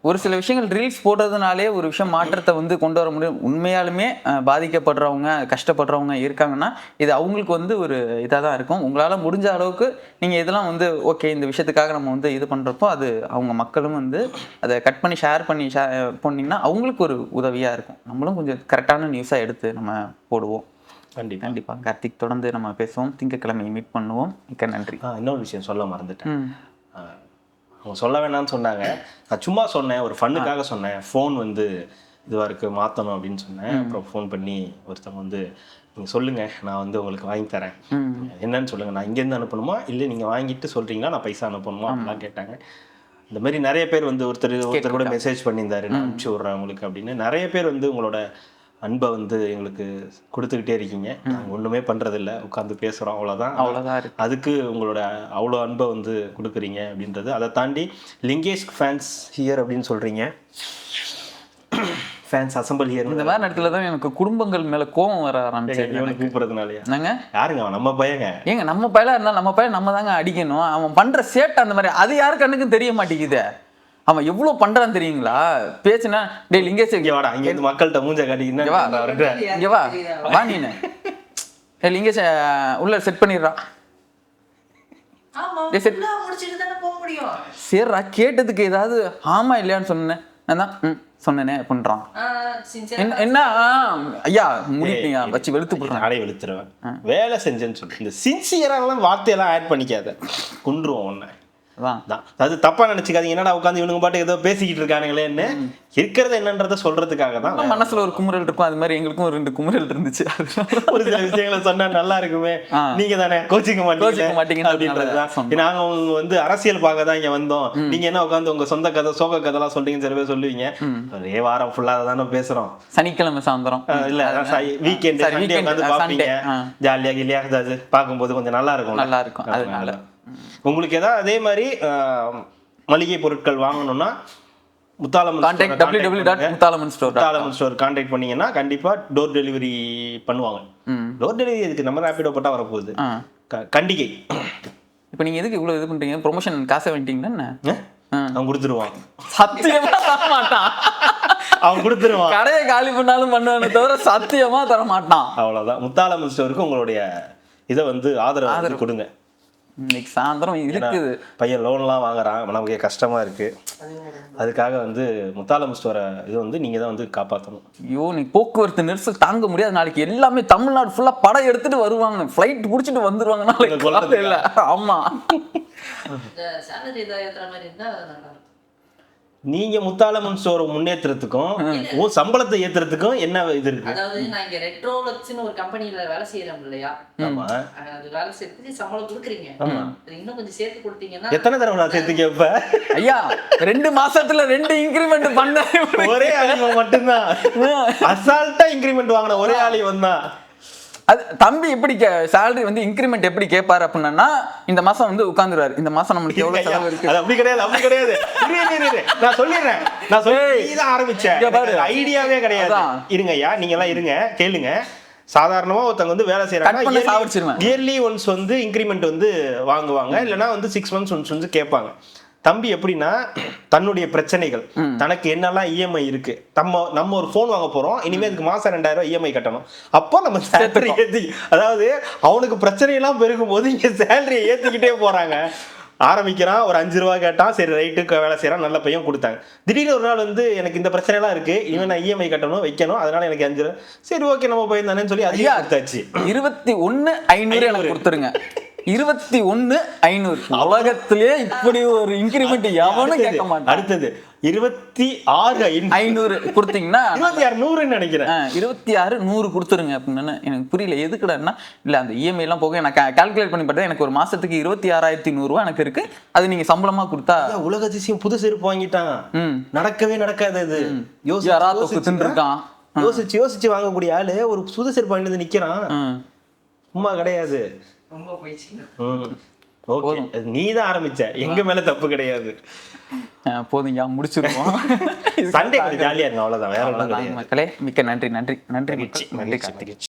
ஒரு சில விஷயங்கள் ரீல்ஸ் போடுறதுனாலே ஒரு விஷயம் மாற்றத்தை வந்து கொண்டு வர முடியும். உண்மையாலுமே பாதிக்கப்படுறவங்க, கஷ்டப்படுறவங்க இருக்காங்கன்னா இது அவங்களுக்கு வந்து ஒரு இதாக தான் இருக்கும். உங்களால் முடிஞ்ச அளவுக்கு நீங்கள் இதெல்லாம் வந்து ஓகே, இந்த விஷயத்துக்காக நம்ம வந்து இது பண்ணுறப்போ அது அவங்க மக்களும் வந்து அதை கட் பண்ணி ஷேர் பண்ணிங்கன்னா அவங்களுக்கு ஒரு உதவியாக இருக்கும். நம்மளும் கொஞ்சம் கரெக்டான நியூஸாக எடுத்து நம்ம போடுவோம். கண்டிப்பாக கார்த்திக், தொடர்ந்து நம்ம பேசுவோம். திங்கட்கிழமை மீட் பண்ணுவோம். மிக்க நன்றி. இன்னொரு விஷயம் சொல்ல மறந்துட்டேன். அவங்க சொல்ல வேணாம்னு சொன்னாங்க, நான் சும்மா சொன்னேன், ஒரு ஃபன்னுக்காக சொன்னேன். ஃபோன் வந்து இதுவாக இருக்குது, மாற்றணும் அப்படின்னு சொன்னேன். அப்புறம் ஃபோன் பண்ணி ஒருத்தவங்க வந்து நீங்கள் சொல்லுங்கள், நான் வந்து உங்களுக்கு வாங்கி தரேன், என்னன்னு சொல்லுங்கள், நான் இங்கேருந்து அனுப்பணுமா இல்லை நீங்கள் வாங்கிட்டு சொல்கிறீங்களா, நான் பைசா அனுப்பணுமா அப்படிலாம் கேட்டாங்க. இந்த மாதிரி நிறைய பேர் வந்து ஒருத்தர் கூட மெசேஜ் பண்ணியிருந்தாரு, நான் அனுப்பிச்சி விட்றேன் உங்களுக்கு அப்படின்னு. நிறைய பேர் வந்து உங்களோட அன்பை வந்து எங்களுக்கு கொடுத்துக்கிட்டே இருக்கீங்க. நாங்கள் ஒன்றுமே பண்ணுறதில்ல, உட்காந்து பேசுகிறோம், அவ்வளோதான். அதுக்கு உங்களோட அவ்வளோ அன்பை வந்து கொடுக்குறீங்க அப்படின்றது. அதை தாண்டி லிங்கேஷ் ஃபேன்ஸ் ஹியர் அப்படின்னு சொல்கிறீங்க, ஃபேன்ஸ் அசம்பிள் ஹியர். இந்த மாதிரி இடத்துல தான் எனக்கு குடும்பங்கள் மேலே கோபம் வர ஆரம்பிச்சு. இவனை கூப்பிட்றதுனாலயா? நாங்க யாருங்க அவன்? நம்ம பையங்க. ஏங்க நம்ம பையலாக இருந்தால் நம்ம பையன் நம்ம தாங்க அடிக்கணும். அவன் பண்ணுற சேட்டை அந்த மாதிரி, அது யாரு கண்ணுக்கும் தெரிய மாட்டேங்குது. அவன் எவ்வளோ பண்ணுறான்னு தெரியுங்களா? பேசுனா டே லிங்கேஷ் இங்கே வாடா, இங்கே இருந்து மக்கள்கிட்ட மூஞ்ச காட்டி இங்கே வா நீனு லிங்கேஷ் உள்ள செட் பண்ணிடுறான். சரிடா, கேட்டதுக்கு ஏதாவது ஆமா இல்லையான்னு சொன்னேன். நான் தான் சொன்னேனே பண்றான். என்ன ஐயா முடிப்பீங்க வச்சு வெளுத்து போடுறேன், ஆடை வெளுத்துருவேன். வேலை செஞ்சேன்னு சொல்லி இந்த சின்சியராலாம் வார்த்தையெல்லாம் ஆட் பண்ணிக்காத, குன்றுவோம் ஒன்று. அது தப்பா நினைச்சுக்காதீங்க, என்னடா உட்காந்து இவனுங்க பாட்டு ஏதோ பேசிக்கிட்டு இருக்கானுங்களேன்னு. இருக்கிறது என்னன்றத சொல்றதுக்காக தான். மனசுல ஒரு குமுறல் இருக்கும், அது மாதிரி எங்களுக்கும் ஒரு 2 குமுறல் இருந்துச்சு. ஒரு சில விஷயங்களை சொன்னா நல்லா இருக்குமே, நீங்க தானே கோச்சிக்க மாட்டீங்க அப்படின்றதுதான். நாங்க அவங்க வந்து அரசியல் பார்க்க தான் இங்க வந்தோம், நீங்க என்ன உட்காந்து உங்க சொந்த கதை சோக கதைலாம் சொல்றீங்கன்னு சில பேர் சொல்லுவீங்க. ஒரே வாரம் ஃபுல்லா தானே பேசுறோம். சனிக்கிழமை சாயந்தரம் இல்ல வீக்கெண்ட் உட்காந்து பாப்பீங்க, ஜாலியா கிளியா பார்க்கும்போது கொஞ்சம் நல்லா இருக்கும். அதனால உங்களுக்கு ஏதாவது அதே மாதிரி மளிகை பொருட்கள் வாங்கணும்னா முத்தாலம்மன் ஸ்டோர் கான்டாக்ட் பண்ணீங்கன்னா கண்டிப்பா டோர் டெலிவரி பண்ணுவாங்க. டோர் டெலிவரி எதுக்கு, நம்ம ரேபிடோ போட்டா வரப்போகுது. கண்டிகை இப்போ நீங்க எதுக்கு இவ்வளவு இது பண்றீங்க? ப்ரொமோஷன் காசை வந்துட்டீங்கன்னா அவன் கொடுத்துருவான். சத்தியமா தர மாட்டான். அவன் கொடுத்துருவான். கடையை காலி பண்ணாலும் பண்ணுவானே தவிர சத்தியமா தர மாட்டான். அவ்வளவுதான். முத்தாலம்மன் ஸ்டோருக்கு உங்களுடைய இதை வந்து ஆதரவு கொடுங்க. இன்னைக்கு சாயந்தரம் இருக்குது. பையன் லோன்லாம் வாங்குறான், நமக்கு கஷ்டமா இருக்கு. அதுக்காக வந்து முத்தாலம்மன் ஸ்டோரை இது வந்து நீங்க தான் வந்து காப்பாற்றணும். ஐயோ, நீ போக்குவரத்து நெரிசல் தாங்க முடியாது. நாளைக்கு எல்லாமே தமிழ்நாடு ஃபுல்லா படம் எடுத்துட்டு வருவாங்க, ஃபிளைட் பிடிச்சிட்டு வந்துருவாங்க நாளைக்கு. இல்ல ஆமா, நீங்க முத்தாலம்மன் ஸ்டோர் முன்னேற்றத்துக்கும் உன் சம்பளத்தை ஏத்துறதுக்கும் என்ன இது இருக்கு? அதாவது நான் இங்க ரெட்ரோலக்ஸ்னு ஒரு கம்பெனில வேலை செய்யறேன் இல்லையா? ஆமா, அது வேலை செய்யறதுக்கு சம்பளம் கொடுக்குறீங்க. இன்னும் கொஞ்சம் சேர்த்து கொடுத்தீங்கன்னா எத்தனை தடவை நான் சேர்த்து கேட்பேன்? ஐயா 2 மாசத்துல 2 இன்கிரிமெண்ட் பண்ண ஒரே ஆளி மட்டும்தான் அசால்ட்டா இன்கிரிமெண்ட் வாங்கின ஒரே ஆளி வந்தான். அது தம்பி எப்படி சேலரி வந்து இன்கிரிமெண்ட் எப்படி கேட்பாரு அப்படின்னா, இந்த மாசம் வந்து உட்காந்துருவாரு, இந்த மாசம் நம்மளுக்கு எவ்வளவு செலவு இருக்கு. அது அப்படி கிடையாது. நான் சொல்லிடுறேன், நீதான் ஆரம்பிச்சேன், ஐடியாவே கிடையாது. இருங்க ஐயா, நீங்க எல்லாம் இருங்க, கேளுங்க. சாதாரணமா ஒருத்தவங்க வந்து வேலை செய்யறாங்க, இயர்லி ஒன்ஸ் வந்து இன்கிரிமெண்ட் வந்து வாங்குவாங்க, இல்லைன்னா வந்து 6 months ஒன்ஸ் வந்து கேட்பாங்க. தம்பி எப்படின்னா, தன்னுடைய பிரச்சனைகள், தனக்கு என்னெல்லாம் இஎம்ஐ இருக்கு, நம்ம ஒரு போன் வாங்க போறோம், இனிமே அதுக்கு மாசம் 2000 இஎம்ஐ கட்டணும். அப்போ நம்ம சேலரி ஏத்தி, அதாவது அவனுக்கு பிரச்சனை எல்லாம் பெருகும் போது இங்க சேலரியை ஏத்திக்கிட்டே போறாங்க. ஆரம்பிக்கிறான், ஒரு 5 ரூபா கேட்டான், சரி ரைட்டு வேலை செய்யறான், நல்ல பையன் கொடுத்தாங்க. திடீர்னு ஒரு நாள் வந்து எனக்கு இந்த பிரச்சனை எல்லாம் இருக்கு, இவன் நான் இஎம்ஐ கட்டணும் வைக்கணும், அதனால எனக்கு 5 ரூபா, சரி ஓகே நம்ம போயிருந்தானேன்னு சொல்லி அதையே கொடுத்தாச்சு. 21,500 எனக்கு கொடுத்துருங்க. 21,500 உலகத்திலேயே இப்படி ஒரு இன்கிரிமெண்ட் எவனும் கேட்க மாட்டான். அடுத்தது 26,500 கொடுத்தீங்கன்னா 26,100 நினைக்கிறேன். 26,100 கொடுத்துருங்க அப்படின்னு. எனக்கு புரியல எதுக்குடான்னா, இல்ல அந்த இஎம்ஐ எல்லாம் போக எனக்கு கால்குலேட் பண்ணி பார்த்தா எனக்கு ஒரு மாசத்துக்கு 26,100 ரூபாய் எனக்கு இருக்கு, அது நீங்க சம்பளமா கொடுத்தா. உலக அதிசயம், புது செருப்பு வாங்கிட்டான், நடக்கவே நடக்காது. அது யோசிச்சு யோசிச்சு வாங்கக்கூடிய ஆளு ஒரு புது செருப்பு வாங்கிட்டு வந்து நிக்கிறான், சும்மா கிடையாது. ரொம்ப போயிடுச்சு. நீதான் ஆரம்பிச்ச, எங்க மேல தப்பு கிடையாது. போதுங்க, முடிச்சிருவோம். சண்டே ஜாலியா இருங்க, அவ்வளவுதான், வேற ஒண்ணும் கிடையாது. மக்களே மிக்க நன்றி.